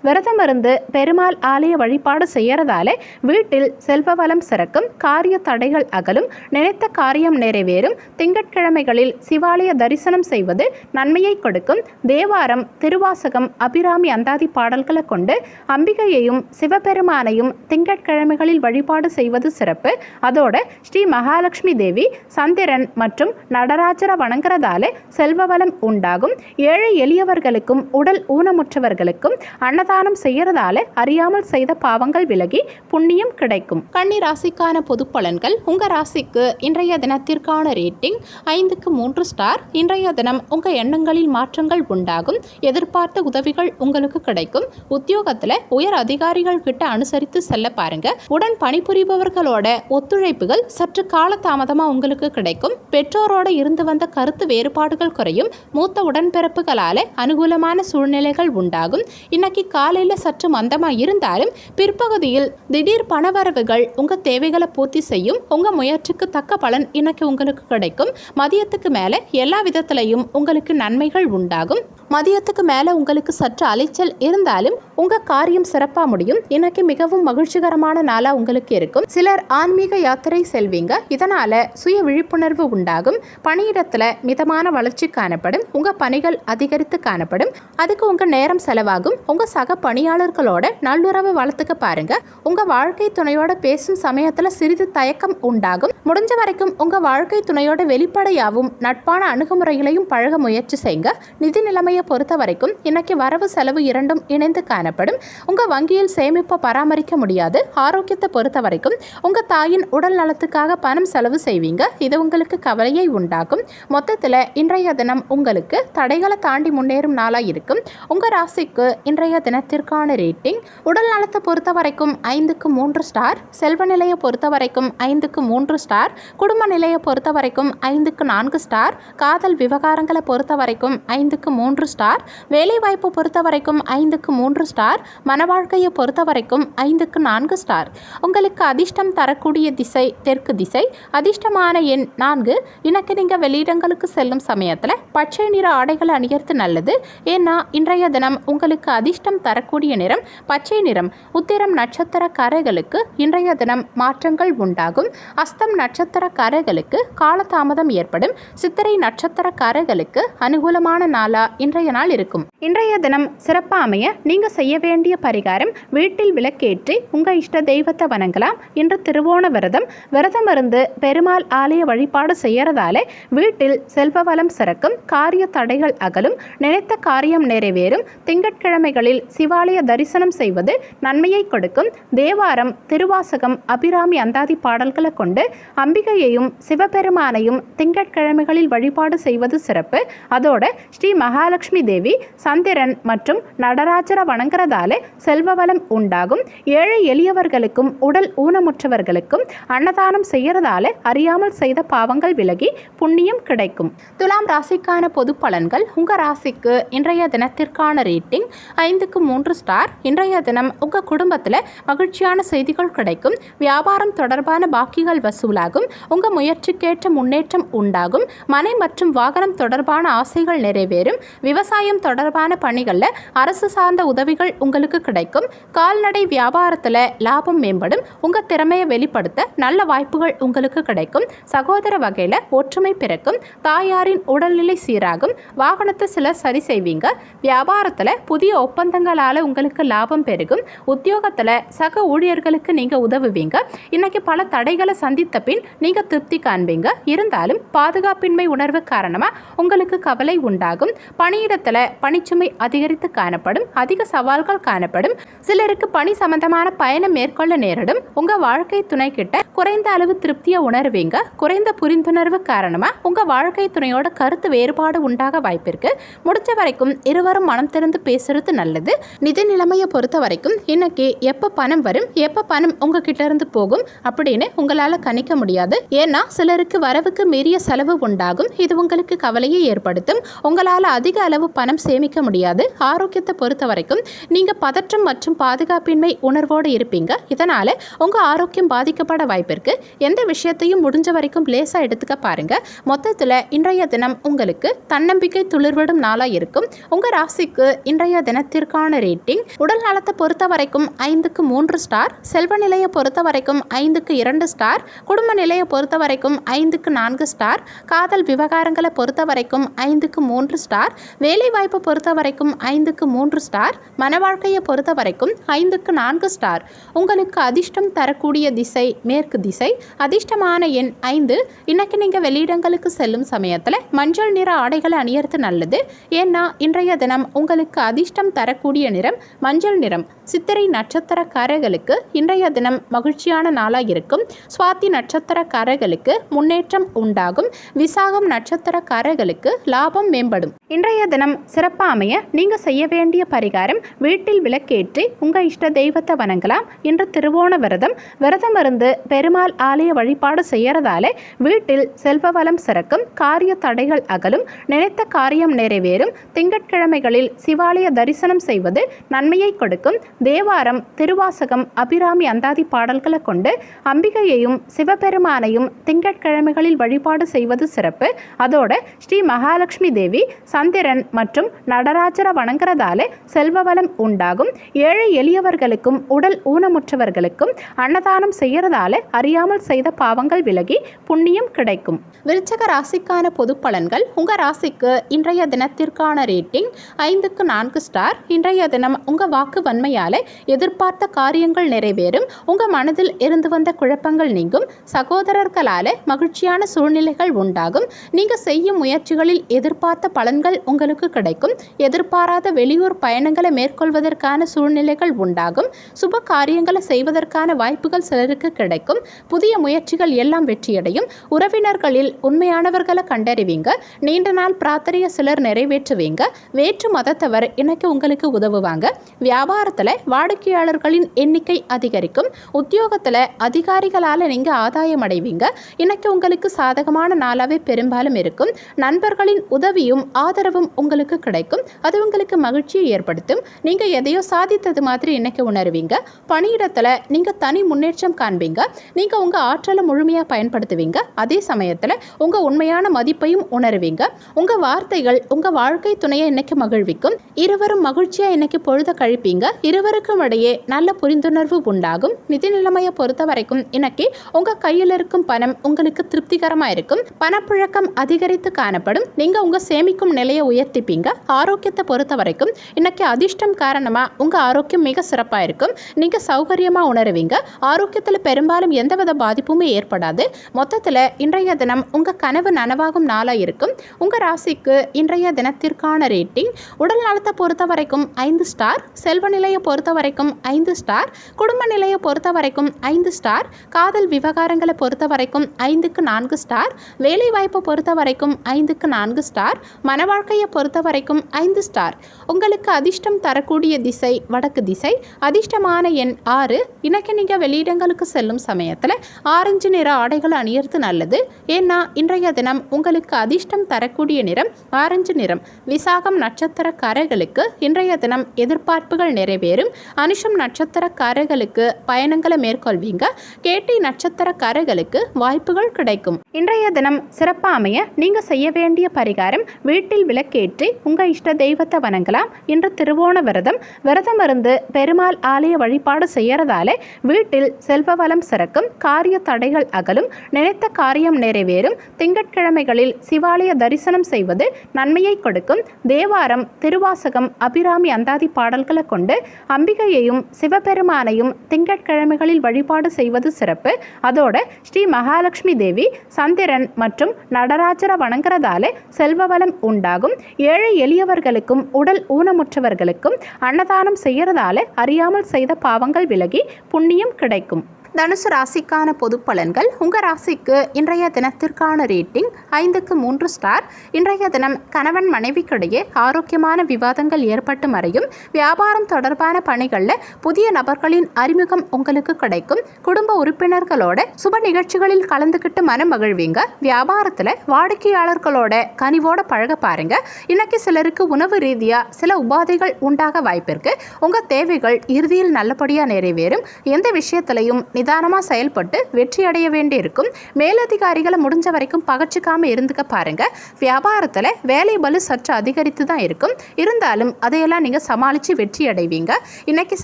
விரதம் இருந்து பெருமாள் ஆலய வழிபாடு செய்யறதாலே வீட்டில் செல்வ வளம் சிறக்கும், காரிய தடைகள் அகலும், நினைத்த காரியம் நிறைவேறும். திங்கட்கிழமைகளில் சிவாலய தரிசனம் செய்வது நன்மையை கொடுக்கும். தேவாரம், திருவாசகம், அபிராமி அந்தாதி பாடல்களை கொண்டு அம்பிகையையும் சிவபெருமானையும் திங்கட்கிழமைகளில் வழிபாடு செய்வது சிறப்பு. அதோட ஸ்ரீ மகாலட்சுமி தேவி, சந்திரன் மற்றும் நடராஜரை வணங்குறதால செல்வ வளம் உண்டாகும். ஏழை எளியவர்களுக்கும் உடல் ஊனமுற்றவர்களுக்கும் அன்னதானம் செய்யறதால அறியாமல் செய்த பாவங்கள் விலகி புண்ணியம் கிடைக்கும். கன்னி ராசிக்கான பொது பலன்கள். உங்க ராசிக்கு இன்றைய தினத்திற்கான ரேட்டிங் 5க்கு 3 ஸ்டார். இன்றைய தினம் உங்க எண்ணங்களில் மாற்றங்கள் உண்டாகும். எதிர்பார்த்த உதவிகள் உங்களுக்கு கிடைக்கும். உத்தியோகத்துல உயர் அதிகாரிகள் கிட்ட அனுசரித்து செல்ல பாருங்க. உடன் பணிபுரிபவர்களோட ஒத்துழைப்புகள் சற்று காலதாமதமா உங்களுக்கு கிடைக்கும். பெற்றோரோட இருந்து வந்த கருத்து வேறுபாடுகள் குறையும். மூத்த உடன்பிறப்புகளால அனுகூலமான சூழ்நிலைகள் உண்டாகும். இன்னைக்கு காலையில சற்று மந்தமா இருந்தாலும் பிற்பகுதியில் திடீர் பணவரவுகள் உங்க தேவைகளை பூர்த்தி செய்யும். உங்க முயற்சிக்கு தக்க பலன் இன்னைக்கு உங்களுக்கு கிடைக்கும். மதியத்துக்கு மேல எல்லா விதத்திலையும் உங்களுக்கு நன்மைகள் உண்டாகும். மதியத்துக்கு மேல உங்களுக்கு சற்று அலைச்சல் இருந்தாலும் உங்க காரியம் சிறப்பா முடியும். இன்னைக்கு மிகவும் மகிழ்ச்சிகரமான நாளா உங்களுக்கு இருக்கும். சிலர் ஆன்மீக யாத்திரை செல்வீங்க. இதனால சுய விழிப்புணர்வு உண்டாகும். பணியிடத்துல மிதமான வளர்ச்சி காணப்படும். உங்க பணிகள் அதிகரித்து காணப்படும். அதுக்கு உங்க நேரம் செலவாகும். உங்க சக பணியாளர்களோட நல்லுறவு வளர்த்துக்க பாருங்க. உங்க வாழ்க்கை துணையோட பேசும் சமயத்துல சிறிது தயக்கம் உண்டாகும். முடிஞ்ச வரைக்கும் உங்க வாழ்க்கை துணையோட வெளிப்படையாகவும் நட்பான அணுகுமுறைகளையும் பழக முயற்சி செய்யுங்க. நிதி நிலைமையை பொறுத்த வரைக்கும் இன்னைக்கு வரவு செலவு இரண்டும் இணைந்து காணப்படும். உங்க வங்கியில் சேமிப்பை பராமரிக்க முடியாது. ஆரோக்கியத்தை பொறுத்த வரைக்கும் உங்க தாயின் உடல் நலத்துக்காக பணம் செலவு செய்வீங்க. இது உங்களுக்கு கவலையை உண்டாகும். மொத்தத்தில் இன்றைய தினம் உங்களுக்கு தடைகளை தாண்டி முன்னேறும் நாளாக இருக்கும். உங்க ராசிக்கு இன்றைய தினத்திற்கான ரேட்டிங் உடல் நலத்தை பொறுத்த வரைக்கும் 5க்கு 3 ஸ்டார். செல்வ நிலையை பொறுத்த வரைக்கும் 5க்கு 3 ஸ்டார். குடும்ப நிலையை பொறுத்த வரைக்கும் 5க்கு 4 ஸ்டார். காதல் விவகாரங்களை பொறுத்த வரைக்கும் 5க்கு 3 ஸ்டார். வேலைவாய்ப்பு பொறுத்த வரைக்கும் 5க்கு 3 ஸ்டார். மன வாழ்க்கையை பொறுத்த வரைக்கும் 5க்கு 4 ஸ்டார். உங்களுக்கு அதிர்ஷ்டம் தரக்கூடிய திசை தெற்கு திசை. அதிர்ஷ்டமான எண் 4. இன்னைக்கு நீங்கள் வெளியிடங்களுக்கு செல்லும் சமயத்தில் பச்சை நிற ஆடைகளை அணியறது நல்லது. ஏன்னா இன்றைய தினம் உங்களுக்கு அதிர்ஷ்டம் தரக்கூடிய நிறம் பச்சை நிறம். உத்திரம் நட்சத்திரக்காரர்களுக்கு இன்றைய தினம் மாற்றங்கள் உண்டாகும். அஸ்தம் நட்சத்திரக்காரர்களுக்கு காலதாமதம் ஏற்படும். சித்திரை நட்சத்திரக்காரர்களுக்கு அனுகூலமான நாளா இன்றைய நாள் இருக்கும். இன்றைய தினம் சிறப்பாக அமைய நீங்கள் செய்ய வேண்டிய பரிகாரம், வீட்டில் விளக்கேற்றி உங்கள் இஷ்ட தெய்வத்தை வணங்கலாம். இன்று திருவோண விரதம் இருந்து பெருமாள் ஆலய வழிபாடு செய்யறதாலே வீட்டில் செல்வ வளம் சிறக்கும், காரிய தடைகள் அகலும், நினைத்த காரியம் நிறைவேறும். திங்கட்கிழமைகளில் சிவாலய தரிசனம் செய்வது நன்மையை கொடுக்கும். தேவாரம், திருவாசகம், அபிராமி அந்தாதி பாடல்களை கொண்டு அம்பிகையையும் சிவபெருமானையும் திங்கட்கிழமைகளில் வழிபாடு செய்வது சிறப்பு. அதோட ஸ்ரீ மகாலட்சுமி தேவி, சந்திரன் மற்றும் நடராஜரை வணங்குறதால செல்வ வளம் உண்டாகும். ஏழை எளியவர்களுக்கும் உடல் ஊனமுற்றவர்களுக்கும் அன்னதானம் செய்யறதால அறியாமல் செய்த பாவங்கள் விலகி புண்ணியம் கிடைக்கும். துலாம் ராசிக்கான பொது பலன்கள். உங்க ராசிக்கு இன்றைய தினத்திற்கான ரேட்டிங் 5க்கு 3 ஸ்டார். இன்றைய தினம் உங்க குடும்பத்துல மகிழ்ச்சியான செய்திகள் கிடைக்கும். வியாபாரம் தொடர்பான பாக்கிகள் வசூலாகும். உங்க முயற்சிக்கேற்ற முன்னேற்றம் உண்டாகும். மனை மற்றும் வாகனம் தொடர்பான ஆசைகள் நிறைவேறும். விவசாயம் தொடர்பான பணிகளில் அரசு சார்ந்த உதவிகள் உங்களுக்கு கிடைக்கும். கால்நடை வியாபாரத்தில் லாபம் மேம்படும். உங்கள் திறமையை வெளிப்படுத்த நல்ல வாய்ப்புகள் உங்களுக்கு கிடைக்கும். சகோதர வகையில் ஒற்றுமை பிறக்கும். தாயாரின் உடல்நிலை சீராகும். வாகனத்தை சிலர் சரி செய்வீங்க. வியாபாரத்தில் புதிய ஒப்பந்தங்களால் உங்களுக்கு லாபம் பெருகும். உத்தியோகத்தில் சக ஊழியர்களுக்கு நீங்கள் உதவுவீங்க. இன்னைக்கு பல தடைகளை சந்தித்த பின் நீங்கள் திருப்தி காண்பீங்க. இருந்தாலும் பாதுகாப்பின்மை உணர்வு காரணமாக உங்களுக்கு கவலை உண்டாகும். பணி பணியிடத்தில் பணிச்சுமை அதிகரித்து காணப்படும். அதிக சவால்கள் காணப்படும். சிலருக்கு பணி சம்பந்தமான பயணம் மேற்கொள்ள நேரிடும். உங்க வாழ்க்கை துணை கிட்ட குறைந்த அளவு திருப்தியை உணர்வீங்க. குறைந்த புரிந்துணர்வு காரணமா உங்க வாழ்க்கை துணையோட கருத்து வேறுபாடு உண்டாக வாய்ப்பிருக்கு. முடிஞ்ச வரைக்கும் இருவரும் மனம் திறந்து பேசுறது நல்லது. நிதி நிலைமையை பொறுத்த வரைக்கும் இன்னைக்கு எப்ப பணம் வரும், எப்ப பணம் உங்ககிட்ட இருந்து போகும் அப்படின்னு உங்களால கணிக்க முடியாது. ஏன்னா சிலருக்கு வரவுக்கு மீறிய செலவு உண்டாகும். இது உங்களுக்கு கவலையை ஏற்படுத்தும். உங்களால அதிக அளவு பணம் சேமிக்க முடியாது. ஆரோக்கியத்தை பொறுத்த வரைக்கும் நீங்க பதற்றம் மற்றும் பாதுகாப்பின்மை உணர்வோடு இருப்பீங்க. இதனால உங்க ஆரோக்கியம் பாதிக்கப்பட வாய்ப்பிருக்கு. எந்த விஷயத்தையும் முடிஞ்ச வரைக்கும் லேசா எடுத்துக்க பாருங்க. மொத்தத்துல இன்றைய தினம் உங்களுக்கு தன்னம்பிக்கை துளிர்விடும் நாளா இருக்கும். உங்க ராசிக்கு இன்றைய தினத்திற்கான ரேட்டிங் உடல் நலத்தை பொறுத்த வரைக்கும் 5க்கு 3 ஸ்டார், செல்வ நிலையை பொறுத்த வரைக்கும் 5க்கு 2 ஸ்டார், குடும்ப நிலையை பொறுத்த வரைக்கும் 5க்கு 4 ஸ்டார், காதல் விவகாரங்களை பொறுத்த வரைக்கும் 5க்கு 3 ஸ்டார், வேலை வாய்ப்பை பொறுத்த வரைக்கும் 5க்கு 3 ஸ்டார், மன வாழ்க்கையை பொறுத்த வரைக்கும் 5க்கு 4 ஸ்டார். உங்களுக்கு அதிர்ஷ்டம் தரக்கூடிய திசை மேற்கு திசை. அதிர்ஷ்டமான எண் 5. இன்னைக்கு நீங்க வெளியிடங்களுக்கு செல்லும் சமயத்தில் மஞ்சள் நிற ஆடைகளை அணியறது நல்லது. ஏன்னா இன்றைய தினம் உங்களுக்கு அதிர்ஷ்டம் தரக்கூடிய நிறம் மஞ்சள் நிறம். சித்திரை நட்சத்திரக்காரர்களுக்கு இன்றைய தினம் மகிழ்ச்சியான நாளாக இருக்கும். சுவாதி நட்சத்திரக்காரர்களுக்கு முன்னேற்றம் உண்டாகும். விசாகம் நட்சத்திரக்காரர்களுக்கு லாபம் மேம்படும். இன்றைய தினம் சிறப்பாக அமைய நீங்க செய்ய வேண்டிய பரிகாரம், வீட்டில் விளக்கேற்றி உங்க இஷ்ட தெய்வத்தை வணங்கலாம். இன்று திருவோண விரதம் இருந்து பெருமாள் ஆலய வழிபாடு செய்யறதால வீட்டில் செல்வ வளம் சிறக்கும். காரிய தடைகள் அகலும். நினைத்த காரியம் நிறைவேறும். திங்கட்கிழமைகளில் சிவாலய தரிசனம் செய்வது நன்மையை கொடுக்கும். தேவாரம், திருவாசகம், அபிராமி அந்தாதி பாடல்களை கொண்டு அம்பிகையையும் சிவபெருமானையும் திங்கட்கிழமைகளில் வழிபாடு செய்வது சிறப்பு. அதோட ஸ்ரீ மகாலட்சுமி தேவி, சந்திரன் மற்றும் நடராஜரை வணங்குறதால செல்வ வளம் உண்டாகும். ஏழை எளியவர்களுக்கும் உடல் ஊனமுற்றவர்களுக்கும் அன்னதானம் செய்யறதால அறியாமல் செய்த பாவங்கள் விலகி புண்ணியம் கிடைக்கும். விருச்சக ராசிக்கான பொது பலன்கள். உங்க ராசிக்கு இன்றைய தினத்திற்கான ரேட்டிங் 5க்கு 4 ஸ்டார். இன்றைய தினம் உங்க வாக்கு வன்மையால எதிர்பார்த்த காரியங்கள் நிறைவேறும். உங்க மனதில் இருந்து வந்த குழப்பங்கள் நீங்கும். சகோதரர்களால மகிழ்ச்சியான சூழ்நிலைகள் உண்டாகும். நீங்க செய்யும் முயற்சிகளில் எதிர்பார்த்த பலன்கள் உங்களுக்கு கிடைக்கும். எதிர்பாராத வெளியூர் பயணங்களை மேற்கொள்வதற்கான சூழ்நிலைகள் உண்டாகும். சுப காரியங்களை செய்வதற்கான வாய்ப்புகள் சிலருக்கு கிடைக்கும். புதிய முயற்சிகள் எல்லாம் வெற்றியடையும். உறவினர்களில் உண்மையானவர்களை கண்டறிவீங்க. நீண்ட நாள் பிரார்த்தனையை சிலர் நிறைவேற்றுவீங்க. வேற்று மதத்தவர் இன்னைக்கு உங்களுக்கு உதவுவாங்க. வியாபாரத்தில் வாடிக்கையாளர்களின் எண்ணிக்கை அதிகரிக்கும். உத்தியோகத்தில் அதிகாரிகளால் நீங்கள் ஆதாயம் அடைவீங்க. இன்னைக்கு உங்களுக்கு சாதகமான நாளாகவே பெரும்பாலும் இருக்கும். நண்பர்களின் உதவியும் ஆதரவும் உங்களுக்கு கிடைக்கும். அது உங்களுக்கு மகிழ்ச்சியை ஏற்படுத்தும். நீங்கள் எதையோ சாதித்தது மாதிரி இன்னைக்கு உணர்வீங்க. பணியிடத்தில் நீங்கள் தனி முன்னேற்றம் காண்பீங்க. நீங்கள் உங்கள் ஆற்றலை முழுமையாக பயன்படுத்துவீங்க. அதே சமயத்தில் உங்கள் உண்மையான மதிப்பையும் உணர்வீங்க. உங்கள் வார்த்தைகள் உங்கள் வாழ்க்கை துணையை இன்னைக்கு மகிழ்விக்கும். இருவரும் மகிழ்ச்சியாக இன்னைக்கு பொழுத கழிப்பீங்க. இருவருக்கும் இடையே நல்ல புரிந்துணர்வு உண்டாகும். நிதி நிலைமையை பொறுத்த வரைக்கும் இன்னைக்கு உங்க கையில் இருக்கும் பணம் உங்களுக்கு திருப்திகரமாக இருக்கும். பணப்புழக்கம் அதிகரித்து காணப்படும். நீங்க உங்க சேமிக்கும் நிலையை உயர்த்திப்பீங்க. ஆரோக்கியத்தை பொறுத்த வரைக்கும் இன்னைக்கு அதிர்ஷ்டம் காரணமா உங்க ஆரோக்கியம் மிக சிறப்பாக இருக்கும். நீங்க சௌகரியமா உணருவீங்க. ஆரோக்கியத்தில் பெரும்பாலும் எந்தவித பாதிப்புமே ஏற்படாது. மொத்தத்தில் இன்றைய தினம் உங்க கனவு நனவாகும் நாளாக இருக்கும். உங்க ராசிக்கு இன்றைய தினத்திற்கான ரேட்டிங் உடல் நலத்தை பொறுத்த வரைக்கும் 5 ஸ்டார், செல்வ நிலையை பொறுத்த வரைக்கும் 5 ஸ்டார், குடும்ப நிலையை பொறுத்த வரைக்கும் 5 ஸ்டார், காதல் விவகாரங்களை பொறுத்த வரைக்கும் 5க்கு 4 ஸ்டார், வேலை வாய்ப்பை பொறுத்த வரைக்கும் 5க்கு 4 ஸ்டார், மன வாழ்க்கையை பொறுத்த வரைக்கும் 5 ஸ்டார். உங்களுக்கு அதிர்ஷ்டம் தரக்கூடிய திசை வடக்கு திசை. அதிர்ஷ்டமான எண் 6. இன்னைக்கு நீங்க வெளியிடங்களுக்கு செல்லும் சமயத்தில் ஆரஞ்சு நிற ஆடைகளை அணியறது நல்லது. ஏன்னா இன்றைய தினம் உங்களுக்கு அதிர்ஷ்டம் தரக்கூடிய நிறம் ஆரஞ்சு நிறம். விசாகம் நட்சத்திரக்காரர்களுக்கு இன்றைய தினம் எதிர்பார்ப்புகள் நிறைவேறும். அனுஷம் நட்சத்திரக்காரர்களுக்கு பயணங்களை மேற்கொள்வீங்க. கேட்டை நட்சத்திரக்காரர்களுக்கு வாய்ப்புகள் கிடைக்கும். இன்றைய தினம் சிறப்பாக அமைய நீங்க செய்ய வேண்டிய பரிகாரம், வீட்டில் விளக்கேற்றி உங்க இஷ்ட தெய்வத்தை வணங்கலாம். இன்று திருவோண விரதம் இருந்து பெருமாள் ஆலய வழிபாடு செய்யறதால வீட்டில் செல்வ வளம் சிறக்கும். காரிய தடைகள் அகலும். நினைத்த காரியம் நிறைவேறும். திங்கட்கிழமைகளில் சிவாலய தரிசனம் செய்வது நன்மையை கொடுக்கும். தேவாரம், திருவாசகம், அபிராமி அந்தாதி பாடல்களை கொண்டு அம்பிகையையும் சிவபெருமானையும் திங்கட்கிழமைகளில் வழிபாடு செய்வது சிறப்பு. அதோட ஸ்ரீ மகாலட்சுமி தேவி, சந்திரன் மற்றும் நடராஜரை வணங்குறதால செல்வ வளம் உண்டாகும். ஏழை எளியவர்களுக்கும் உடல் ஊனமுற்றவர்களுக்கும் அன்னதானம் செய்யறதால அறியாமல் செய்த பாவங்கள் விலகி புண்ணியம் கிடைக்கும். தனுசு ராசிக்கான பொது பலன்கள். உங்கள் ராசிக்கு இன்றைய தினத்திற்கான ரேட்டிங் 5க்கு 3 ஸ்டார். இன்றைய தினம் கணவன் மனைவிக்கிடையே ஆரோக்கியமான விவாதங்கள் ஏற்பட்டு மறையும். வியாபாரம் தொடர்பான பணிகளில் புதிய நபர்களின் அறிமுகம் உங்களுக்கு கிடைக்கும். குடும்ப உறுப்பினர்களோட சுப நிகழ்ச்சிகளில் கலந்துக்கிட்டு மனம் மகிழ்வீங்க. வியாபாரத்தில் வாடிக்கையாளர்களோட கனிவோட பழக பாருங்க. இன்னைக்கு சிலருக்கு உணவு ரீதியாக சில உபாதைகள் உண்டாக வாய்ப்பிருக்கு. உங்கள் தேவைகள் இறுதியில் நல்லபடியாக நிறைவேறும். எந்த விஷயத்திலையும் நிதானமாக செயல்பட்டு வெற்றி அடைய வேண்டியிருக்கும். மேலதிகாரிகளை முடிஞ்ச வரைக்கும் பகச்சிக்காமல் இருந்துக்க பாருங்க. வியாபாரத்தில் வேலை பலு சற்று அதிகரித்து தான் இருக்கும். இருந்தாலும் அதையெல்லாம் நீங்கள் சமாளித்து வெற்றி அடைவீங்க. இன்னைக்கு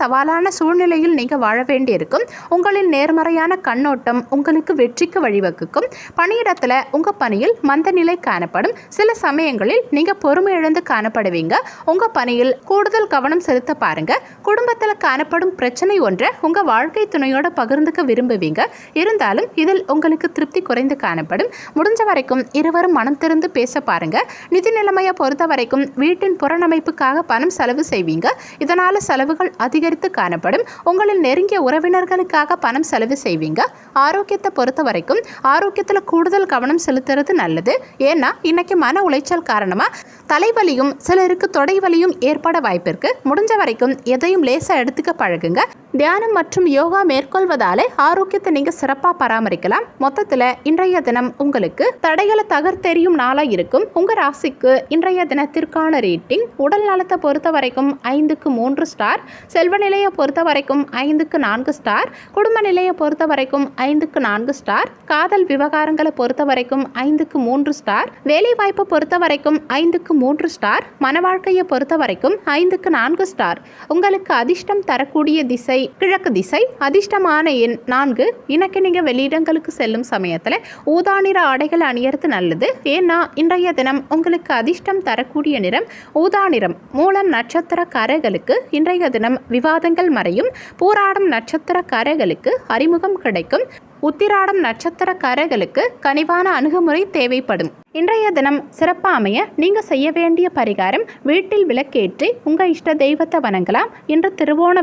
சவாலான சூழ்நிலையில் நீங்கள் வாழ வேண்டியிருக்கும். உங்களின் நேர்மறையான கண்ணோட்டம் உங்களுக்கு வெற்றிக்கு வழிவகுக்கும். பணியிடத்தில் உங்கள் பணியில் மந்த நிலை காணப்படும். சில சமயங்களில் நீங்கள் பொறுமை இழந்து காணப்படுவீங்க. உங்கள் பணியில் கூடுதல் கவனம் செலுத்த பாருங்க. குடும்பத்தில் காணப்படும் பிரச்சனை ஒன்றை உங்கள் வாழ்க்கை துணையோட பகிர்ந்துக்க விரும்புவீங்க. இருந்தாலும் இதில் உங்களுக்கு திருப்தி குறைந்து காணப்படும். முடிஞ்ச வரைக்கும் இருவரும் மனம் திறந்து பேச பாருங்க. நிதி நிலைமையை பொறுத்த வரைக்கும் வீட்டின் புறநமைப்புக்காக பணம் செலவு செய்வீங்க. இதனால செலவுகள் அதிகரித்து காணப்படும். உங்களின் நெருங்கிய உறவினர்களுக்காக பணம் செலவு செய்வீங்க. ஆரோக்கியத்தை பொறுத்த வரைக்கும் ஆரோக்கியத்தில் கூடுதல் கவனம் செலுத்துறது நல்லது. ஏன்னா இன்னைக்கு மன உளைச்சல் காரணமா தலைவலியும் சிலருக்கு தொடை வலியும் ஏற்பட வாய்ப்பிருக்கு. முடிஞ்ச வரைக்கும் எதையும் லேசா எடுத்துக்க பழகுங்க. தியானம் மற்றும் யோகா மேற்கொள்வதால ஆரோக்கியத்தை நீங்க சிறப்பாக பராமரிக்கலாம். மொத்தத்தில் இன்றைய தினம் உங்களுக்கு தடைகளை தகர்த்தெறியும் நாளாக இருக்கும். உங்க ராசிக்கு இன்றைய தினத்திற்கான ரேட்டிங் உடல் நலத்தை பொறுத்த வரைக்கும் 5க்கு 3 ஸ்டார். செல்வ நிலையை பொறுத்த வரைக்கும் 5க்கு 4 ஸ்டார். குடும்ப நிலையை பொறுத்த வரைக்கும் 5க்கு 4 ஸ்டார். காதல் விவகாரங்களை பொறுத்த வரைக்கும் 5க்கு 3 ஸ்டார். வேலை வாய்ப்பை பொறுத்த வரைக்கும் 5க்கு 3 ஸ்டார். மன வாழ்க்கையை பொறுத்த வரைக்கும் 5க்கு 4 ஸ்டார். உங்களுக்கு அதிர்ஷ்டம் தரக்கூடிய திசை கிழக்கு திசை. அதிர்ஷ்டமான எண் 4. இன்னைக்கு நீங்கள் வெளியிடங்களுக்கு செல்லும் சமயத்தில் ஊதா நிற ஆடைகள் அணியறது நல்லது. ஏன்னா இன்றைய தினம் உங்களுக்கு அதிர்ஷ்டம் தரக்கூடிய நிறம் ஊதா நிறம். மூலம் நட்சத்திரக்காரர்களுக்கு இன்றைய தினம் விவாதங்கள் மறையும். பூராடம் நட்சத்திரக்காரர்களுக்கு அறிமுகம் கிடைக்கும். உத்திராடம் நட்சத்திரக்காரர்களுக்கு கனிவான அணுகுமுறை தேவைப்படும். இன்றைய தினம் சிறப்பாக அமைய நீங்கள் செய்ய வேண்டிய பரிகாரம் வீட்டில் விளக்கேற்றி உங்கள் இஷ்ட தெய்வத்தை வணங்கலாம். இன்று திருவோண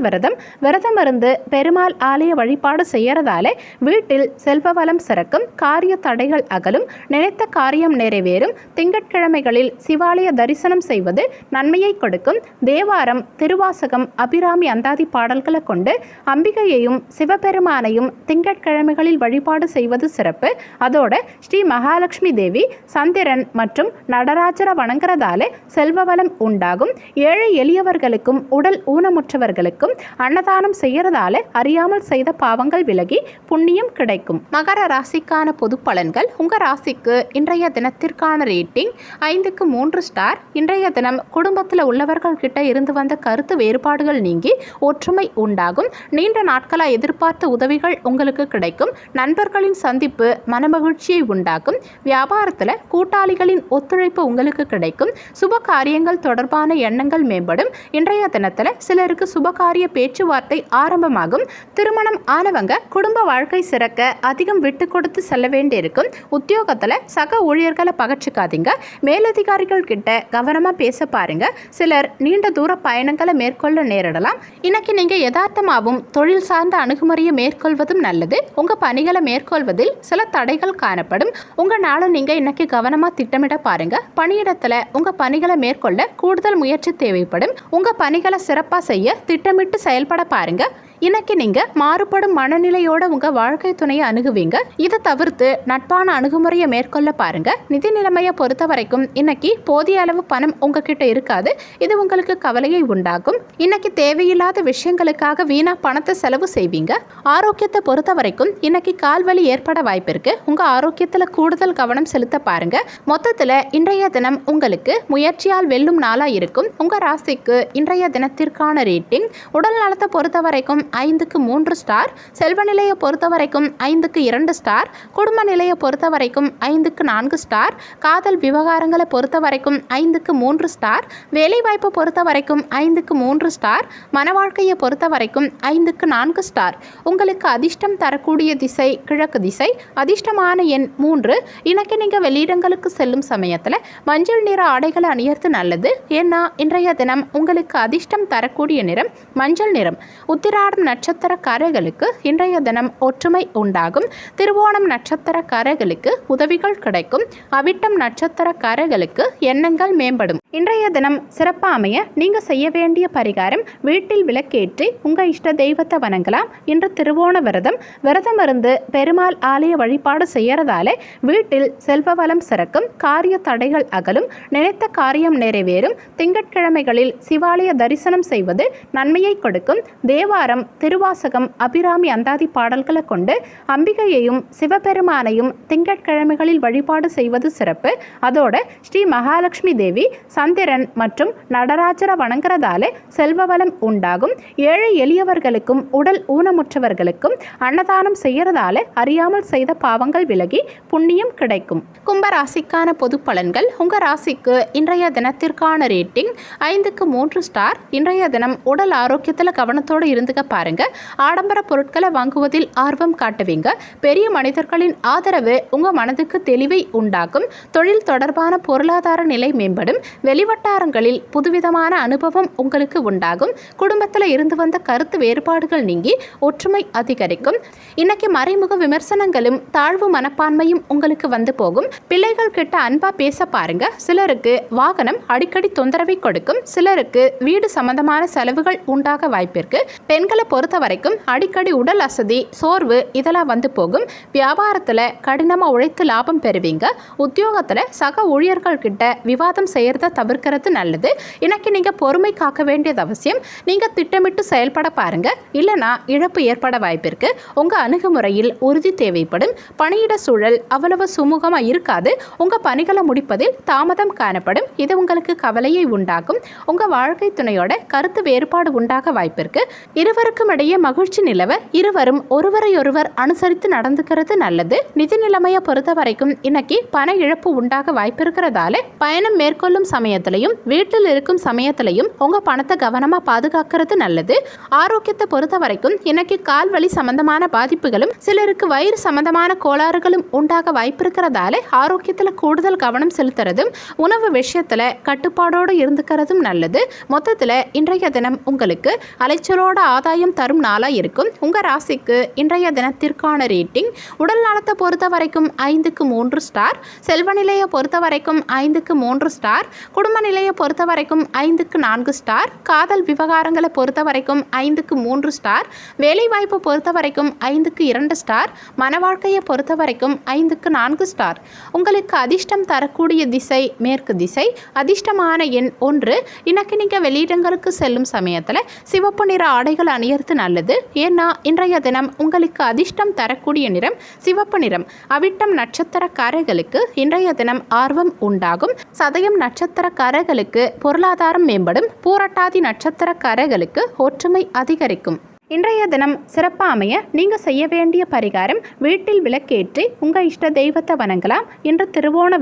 விரதம் இருந்து பெருமாள் ஆலய வழிபாடு செய்யறதால வீட்டில் செல்வ வளம் சிறக்கும். காரிய தடைகள் அகலும். நினைத்த காரியம் நிறைவேறும். திங்கட்கிழமைகளில் சிவாலய தரிசனம் செய்வது நன்மையை கொடுக்கும். தேவாரம், திருவாசகம், அபிராமி அந்தாதி பாடல்களை கொண்டு அம்பிகையையும் சிவபெருமானையும் திங்கட்கிழமைகளில் வழிபாடு செய்வது சிறப்பு. அதோட ஸ்ரீ மகாலட்சுமி தேவி, சந்திரன் மற்றும் நடராஜரை வணங்குறதால செல்வ வளம் உண்டாகும். ஏழை எளியவர்களுக்கும் உடல் ஊனமுற்றவர்களுக்கும் அன்னதானம் செய்யறதால அறியாமல் செய்த பாவங்கள் விலகி புண்ணியம் கிடைக்கும். மகர ராசிக்கான பொது பலன்கள். உங்க ராசிக்கு இன்றைய தினத்திற்கான ரேட்டிங் 5க்கு 3 ஸ்டார். இன்றைய தினம் குடும்பத்தில் உள்ளவர்கள் கிட்ட இருந்து வந்த கருத்து வேறுபாடுகள் நீங்கி ஒற்றுமை உண்டாகும். நீண்ட நாட்களாக எதிர்பார்த்த உதவிகள் உங்களுக்கு கிடைக்கும். நண்பர்களின் சந்திப்பு மனமகிழ்ச்சியை உண்டாக்கும். வியாபாரத்தில் கூட்டாளிகளின் ஒத்துழைப்பு உங்களுக்கு கிடைக்கும். சுப காரியங்கள் தொடர்பான எண்ணங்கள் மேம்படும். இன்றைய தினத்தில் சிலருக்கு சுபகாரிய பேச்சுவார்த்தை ஆரம்பமாகும். திருமணம் ஆனவங்க குடும்ப வாழ்க்கை சிறக்க அதிகம் விட்டு கொடுத்து செல்ல வேண்டியிருக்கும். உத்தியோகத்தில் சக ஊழியர்களை பகச்சிக்காதீங்க. மேலதிகாரிகள் கிட்ட கவனமாக பேச பாருங்க. சிலர் நீண்ட தூர பயணங்களை மேற்கொள்ள நேரிடலாம். இன்னைக்கு நீங்கள் யதார்த்தமாகவும் தொழில் சார்ந்த அணுகுமுறையை மேற்கொள்வதும் நல்லது. உங்கள் பணிகளை மேற்கொள்வதில் சில தடைகள் காணப்படும். உங்கள் நாளை நீங்கள் இன்னைக்கு கவனமாக திட்டமிட பாருங்க. பணியிடத்தில் உங்கள் பணிகளை மேற்கொள்ள கூடுதல் முயற்சி தேவைப்படும். உங்கள் பணிகளை சிறப்பாக செய்ய திட்டமிட்டு செயல்பட பாருங்க. இன்னைக்கு நீங்கள் மாறுபடும் மனநிலையோட உங்கள் வாழ்க்கை துணையை அணுகுவீங்க. இதை தவிர்த்து நட்பான அணுகுமுறையை மேற்கொள்ள பாருங்க. நிதி நிலைமையை பொறுத்த வரைக்கும் இன்னைக்கு போதிய அளவு பணம் உங்ககிட்ட இருக்காது. இது உங்களுக்கு கவலையை உண்டாகும். இன்னைக்கு தேவையில்லாத விஷயங்களுக்காக வீணா பணத்தை செலவு செய்வீங்க. ஆரோக்கியத்தை பொறுத்த வரைக்கும் இன்னைக்கு கால்வலி ஏற்பட வாய்ப்பு இருக்கு. உங்க ஆரோக்கியத்தில் கூடுதல் கவனம் செலுத்த பாருங்க. மொத்தத்தில் இன்றைய தினம் உங்களுக்கு முயற்சியால் வெல்லும் நாளா இருக்கும். உங்க ராசிக்கு இன்றைய தினத்திற்கான ரேட்டிங் உடல் நலத்தை பொறுத்த வரைக்கும் 5க்கு 3 ஸ்டார். செல்வ நிலையை பொறுத்த வரைக்கும் 5க்கு 2 ஸ்டார். குடும்ப நிலையை பொறுத்த வரைக்கும் 5க்கு 4 ஸ்டார். காதல் விவகாரங்களை பொறுத்த வரைக்கும் 5க்கு 3 ஸ்டார். வேலைவாய்ப்பு பொறுத்த வரைக்கும் 5க்கு 3 ஸ்டார். மன வாழ்க்கையை பொறுத்த வரைக்கும் 5க்கு 4 ஸ்டார். உங்களுக்கு அதிர்ஷ்டம் தரக்கூடிய திசை கிழக்கு திசை. அதிர்ஷ்டமான எண் 3. இன்னைக்கு நீங்கள் வெளியிடங்களுக்கு செல்லும் சமயத்தில் மஞ்சள் நிற ஆடைகளை அணியறது நல்லது. ஏன்னா இன்றைய தினம் உங்களுக்கு அதிர்ஷ்டம் தரக்கூடிய நிறம் மஞ்சள் நிறம். உத்திராடம் நட்சத்திரக்காரர்களுக்கு இன்றைய தினம் ஒற்றுமை உண்டாகும். திருவோணம் நட்சத்திரக்காரர்களுக்கு உதவிகள் கிடைக்கும். அவிட்டம் நட்சத்திரக்காரர்களுக்கு எண்ணங்கள் மேம்படும். இன்றைய தினம் சிறப்பாக அமைய நீங்கள் செய்ய வேண்டிய பரிகாரம், வீட்டில் விளக்கேற்றி உங்கள் இஷ்ட தெய்வத்தை வணங்கலாம். இன்று திருவோண விரதம் இருந்து பெருமாள் ஆலய வழிபாடு செய்யறதால வீட்டில் செல்வ வளம் சிறக்கும். காரிய தடைகள் அகலும். நினைத்த காரியம் நிறைவேறும். திங்கட்கிழமைகளில் சிவாலய தரிசனம் செய்வது நன்மையை கொடுக்கும். தேவாரம், திருவாசகம், அபிராமி அந்தாதி பாடல்களை கொண்டு அம்பிகையையும் சிவபெருமானையும் திங்கட்கிழமைகளில் வழிபாடு செய்வது சிறப்பு. அதோட ஸ்ரீ மகாலட்சுமி தேவி, சந்திரன் மற்றும் நடராஜரை வணங்குறதால செல்வ வளம் உண்டாகும். ஏழை எளியவர்களுக்கும் உடல் ஊனமுற்றவர்களுக்கும் அன்னதானம் செய்யறதால அறியாமல் செய்த பாவங்கள் விலகி புண்ணியம் கிடைக்கும். கும்ப ராசிக்கான பொது பலன்கள். உங்க ராசிக்கு இன்றைய தினத்திற்கான ரேட்டிங் 5க்கு 3 ஸ்டார். இன்றைய தினம் உடல் ஆரோக்கியத்தில் கவனத்தோடு இருந்துக்க பாருங்க. ஆடம்பர பொருட்களை வாங்குவதில் ஆர்வம் காட்டுவீங்க. பெரிய மனிதர்களின் ஆதரவு உங்க மனதுக்கு தெளிவை உண்டாக்கும். தொழில் தொடர்பான பொருளாதார நிலை மேம்படும். வெளிவட்டாரங்களில் புதுவிதமான அனுபவம் உங்களுக்கு உண்டாகும். குடும்பத்தில் இருந்து வந்த கருத்து வேறுபாடுகள் நீங்கி ஒற்றுமை அதிகரிக்கும். இன்னைக்கு மறைமுக விமர்சனங்களும் தாழ்வு மனப்பான்மையும் உங்களுக்கு வந்து போகும். பிள்ளைகள் கிட்ட அன்பா பேச பாருங்க. சிலருக்கு வாகனம் அடிக்கடி தொந்தரவை கொடுக்கும். சிலருக்கு வீடு சம்பந்தமான செலவுகள் உண்டாக வாய்ப்பிருக்கு. பெண்களை பொறுத்த வரைக்கும் அடிக்கடி உடல் அசதி, சோர்வு இதெல்லாம் வந்து போகும். வியாபாரத்தில் கடினமாக உழைத்து லாபம் பெறுவீங்க. உத்தியோகத்தில் சக ஊழியர்கள் கிட்ட விவாதம் செய்யறத தவிர்க்கிறது நல்லது. இன்னைக்கு நீங்கள் பொறுமை காக்க வேண்டியது அவசியம். நீங்கள் திட்டமிட்டு செயல்பட பாருங்க. இல்லைனா இழப்பு ஏற்பட வாய்ப்பிருக்கு. உங்கள் அணுகுமுறையில் உறுதி தேவைப்படும். பணியிட சூழல் அவ்வளவு சுமூகமாக இருக்காது. உங்கள் பணிகளை முடிப்பதில் தாமதம் காணப்படும். இது உங்களுக்கு கவலையை உண்டாக்கும். உங்கள் வாழ்க்கை துணையோட கருத்து வேறுபாடு உண்டாக வாய்ப்பிருக்கு. இருவருக்கும் இடையே மகிழ்ச்சி நிலவ இருவரும் ஒருவரையொருவர் அனுசரித்து நடந்துக்கிறது நல்லது. நிதி நிலைமையை பொறுத்த வரைக்கும் இன்னைக்கு பண இழப்பு உண்டாக வாய்ப்பிருக்கிறதால பயணம் மேற்கொள்ளும் சமயத்திலையும் வீட்டில் இருக்கும் சமயத்திலையும் உங்க பணத்தை கவனமா பாதுகாக்கிறது நல்லது. ஆரோக்கியத்தை பொறுத்த வரைக்கும் இன்னைக்கு கால் வலி சம்பந்தமான பாதிப்புகளும் சிலருக்கு வயிறு சம்பந்தமான கோளாறுகளும் உண்டாக வாய்ப்பிருக்கிறதால ஆரோக்கியத்தில் கூடுதல் கவனம் செலுத்துறதும் உணவு விஷயத்துல கட்டுப்பாடோடு இருந்துக்கிறதும் நல்லது. மொத்தத்தில் இன்றைய தினம் உங்களுக்கு அலைச்சலோட ஆதாயம் தரும் நாளா இருக்கும். உங்க ராசிக்கு இன்றைய தினத்திற்கான ரேட்டிங் உடல் நலத்தை பொறுத்த வரைக்கும் 5க்கு 3 ஸ்டார். செல்வ நிலையை பொறுத்த வரைக்கும் 5க்கு 3 ஸ்டார். குடும்ப நிலையை பொறுத்த வரைக்கும் 5க்கு 4 ஸ்டார். காதல் விவகாரங்களை பொறுத்த வரைக்கும் 5க்கு 3 ஸ்டார். வேலைவாய்ப்பு பொறுத்த வரைக்கும் 5க்கு 2 ஸ்டார். மன வாழ்க்கையை பொறுத்த வரைக்கும் 5க்கு 4 ஸ்டார். உங்களுக்கு அதிர்ஷ்டம் தரக்கூடிய திசை மேற்கு திசை. அதிர்ஷ்டமான எண் 1. இன்னைக்கு நீங்கள் வெளியிடங்களுக்கு செல்லும் சமயத்தில் சிவப்பு நிற ஆடைகள் அணியறது நல்லது. ஏன்னா இன்றைய தினம் உங்களுக்கு அதிர்ஷ்டம் தரக்கூடிய நிறம் சிவப்பு நிறம். அவிட்டம் நட்சத்திரக்காரர்களுக்கு இன்றைய தினம் ஆர்வம் உண்டாகும். சதயம் நட்சத்திரக்காரர்களுக்கு பொருளாதாரம் மேம்படும். பூரட்டாதி நட்சத்திரக்காரர்களுக்கு ஒற்றுமை அதிகரிக்கும். இன்றைய தினம் சிறப்பாக அமைய நீங்கள் செய்ய வேண்டிய பரிகாரம், வீட்டில் விளக்கேற்றி உங்கள் இஷ்ட தெய்வத்தை வணங்கலாம். இன்று திருவோண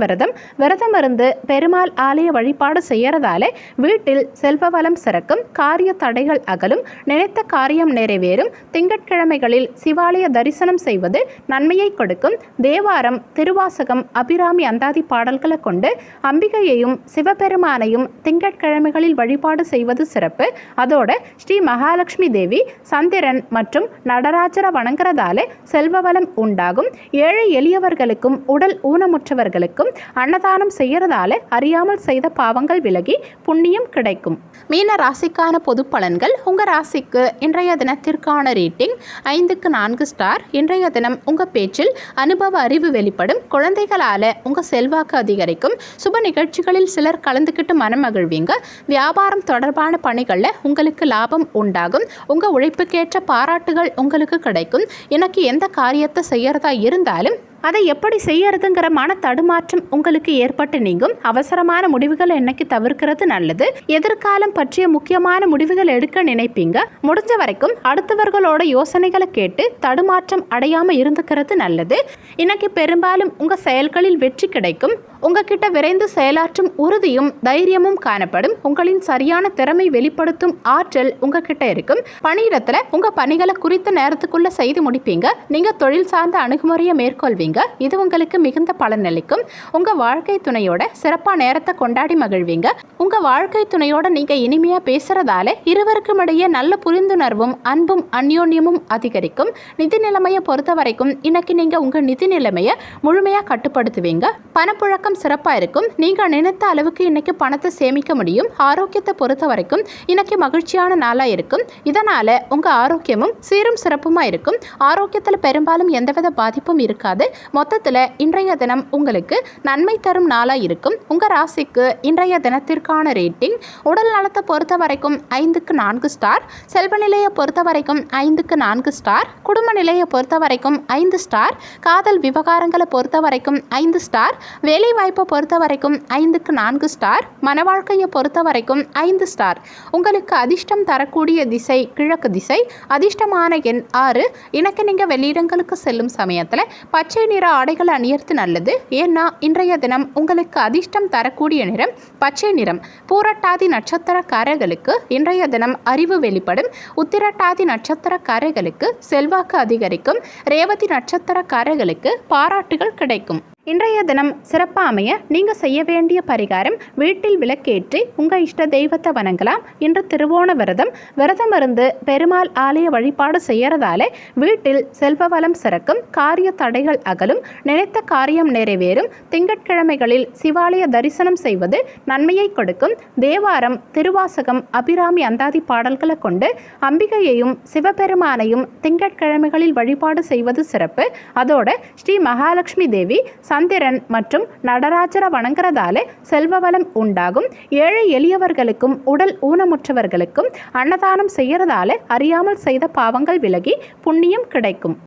விரதம் இருந்து பெருமாள் ஆலய வழிபாடு செய்யறதால வீட்டில் செல்வ வளம் சிறக்கும். காரிய தடைகள் அகலும். நினைத்த காரியம் நிறைவேறும். திங்கட்கிழமைகளில் சிவாலய தரிசனம் செய்வது நன்மையை கொடுக்கும். தேவாரம், திருவாசகம், அபிராமி அந்தாதி பாடல்களை கொண்டு அம்பிகையையும் சிவபெருமானையும் திங்கட்கிழமைகளில் வழிபாடு செய்வது சிறப்பு. அதோட ஸ்ரீ மகாலட்சுமி தேவி, சந்திரன் மற்றும் நடராஜரை வணங்குறதால செல்வ வளம் உண்டாகும். ஏழை எளியவர்களுக்கும் உடல் ஊனமுற்றவர்களுக்கும் அன்னதானம் செய்யறதால அறியாமல் செய்த பாவங்கள் விலகி புண்ணியம் கிடைக்கும். மீன ராசிக்கான பொது பலன்கள். உங்க ராசிக்கு இன்றைய தினத்திற்கான ரேட்டிங் 5க்கு 4 ஸ்டார். இன்றைய தினம் உங்க பேச்சில் அனுபவ அறிவு வெளிப்படும். குழந்தைகளால உங்க செல்வாக்கு அதிகரிக்கும். சுப நிகழ்ச்சிகளில் சிலர் கலந்துக்கிட்டு மனம் மகிழ்வீங்க. வியாபாரம் தொடர்பான பணிகளில் உங்களுக்கு லாபம் உண்டாகும். உங்க உழைப்புக்கேற்ற பாராட்டுகள் உங்களுக்கு கிடைக்கும். எனக்கு எந்த காரியத்தை செய்யறதா இருந்தாலும் அதை எப்படி செய்யறதுங்கிற மன தடுமாற்றம் உங்களுக்கு ஏற்பட்டு நீங்கும். அவசரமான முடிவுகளை இன்னைக்கு தவிர்க்கிறது நல்லது. எதிர்காலம் பற்றிய முக்கியமான முடிவுகள் எடுக்க நினைப்பீங்க. முடிஞ்ச வரைக்கும் அடுத்தவர்களோட யோசனைகளை கேட்டு தடுமாற்றம் அடையாம இருந்துக்கிறது நல்லது. இன்னைக்கு பெரும்பாலும் உங்க செயல்களில் வெற்றி கிடைக்கும். உங்ககிட்ட விரைந்து செயலாற்றும் உறுதியும் தைரியமும் காணப்படும். உங்களின் சரியான திறமை வெளிப்படுத்தும் ஆற்றல் உங்ககிட்ட இருக்கும். பணியிடத்துல உங்க பணிகளை குறித்த நேரத்துக்குள்ள செய்து முடிப்பீங்க. நீங்க தொழில் சார்ந்த அணுகுமுறையை மேற்கொள்வீங்க. இது உங்களுக்கு மிகுந்த பலனளிக்கும். உங்க வாழ்க்கை துணையோட சிறப்பா நேரத்தை கொண்டாடி மகிழ்வீங்க. உங்க வாழ்க்கை துணையோட நீங்க இனிமையா பேசுறதால இருவருக்கும் இடையே நல்ல புரிந்துணர்வும் அன்பும் அந்யோன்யமும் அதிகரிக்கும். நிதி நிலைமையை பொறுத்த வரைக்கும் இன்னைக்கு நீங்க உங்க நிதி நிலைமையை முழுமையா கட்டுப்படுத்துவீங்க. பணப்புழக்கம் சிறப்பா இருக்கும். நீங்க நினைத்த அளவுக்கு இன்னைக்கு பணத்தை சேமிக்க முடியும். ஆரோக்கியத்தை பொறுத்த வரைக்கும் இன்னைக்கு மகிழ்ச்சியான நாளா இருக்கும். இதனால உங்க ஆரோக்கியமும் சீரும் சிறப்புமா இருக்கும். ஆரோக்கியத்துல பெரும்பாலும் எந்தவித பாதிப்பும் இருக்காது. மொத்தத்துல இன்றைய தினம் உங்களுக்கு நன்மை தரும் நாளா இருக்கும். உங்க ராசிக்கு இன்றைய தினத்திற்கான ரேட்டிங் உடல் நலத்தை பொறுத்த வரைக்கும் 5க்கு 4 ஸ்டார், செல்வ நிலையை பொறுத்த வரைக்கும் 5க்கு 4 ஸ்டார், குடும்ப நிலையை பொறுத்த வரைக்கும் 5 ஸ்டார், காதல் விவகாரங்களை பொறுத்த வரைக்கும் 5 ஸ்டார், வேலை வாய்ப்பை பொறுத்த வரைக்கும் 5க்கு 4 ஸ்டார், மன வாழ்க்கையை பொறுத்த வரைக்கும் 5 ஸ்டார். உங்களுக்கு அதிர்ஷ்டம் தரக்கூடிய திசை கிழக்கு திசை. அதிர்ஷ்டமான எண் 6. எனக்கு நீங்க வெளியிடங்களுக்கு செல்லும் சமயத்துல பச்சை நிற ஆடைகள் அணியறது நல்லது. ஏன்னா இன்றைய தினம் உங்களுக்கு அதிர்ஷ்டம் தரக்கூடிய நிறம் பச்சை நிறம். பூரட்டாதி நட்சத்திரக்காரர்களுக்கு இன்றைய தினம் அறிவு வெளிப்படும். உத்திரட்டாதி நட்சத்திரக்காரர்களுக்கு செல்வாக்கு அதிகரிக்கும். ரேவதி நட்சத்திரக்காரர்களுக்கு பாராட்டுகள் கிடைக்கும். இன்றைய தினம் சிறப்பாக அமைய நீங்கள் செய்ய வேண்டிய பரிகாரம், வீட்டில் விளக்கேற்றி உங்கள் இஷ்ட தெய்வத்தை வணங்கலாம். இன்று திருவோண விரதம் இருந்து பெருமாள் ஆலய வழிபாடு செய்யறதால வீட்டில் செல்வ வளம் சிறக்கும். காரிய தடைகள் அகலும். நினைத்த காரியம் நிறைவேறும். திங்கட்கிழமைகளில் சிவாலய தரிசனம் செய்வது நன்மையை கொடுக்கும். தேவாரம், திருவாசகம், அபிராமி அந்தாதி பாடல்களை கொண்டு அம்பிகையையும் சிவபெருமானையும் திங்கட்கிழமைகளில் வழிபாடு செய்வது சிறப்பு. அதோட ஸ்ரீ மகாலட்சுமி தேவி, சந்திரன் மற்றும் நடராஜரை வணங்குறதால செல்வவளம் உண்டாகும். ஏழை எளியவர்களுக்கும் உடல் ஊனமுற்றவர்களுக்கும் அன்னதானம் செய்யறதால அறியாமல் செய்த பாவங்கள் விலகி புண்ணியம் கிடைக்கும்.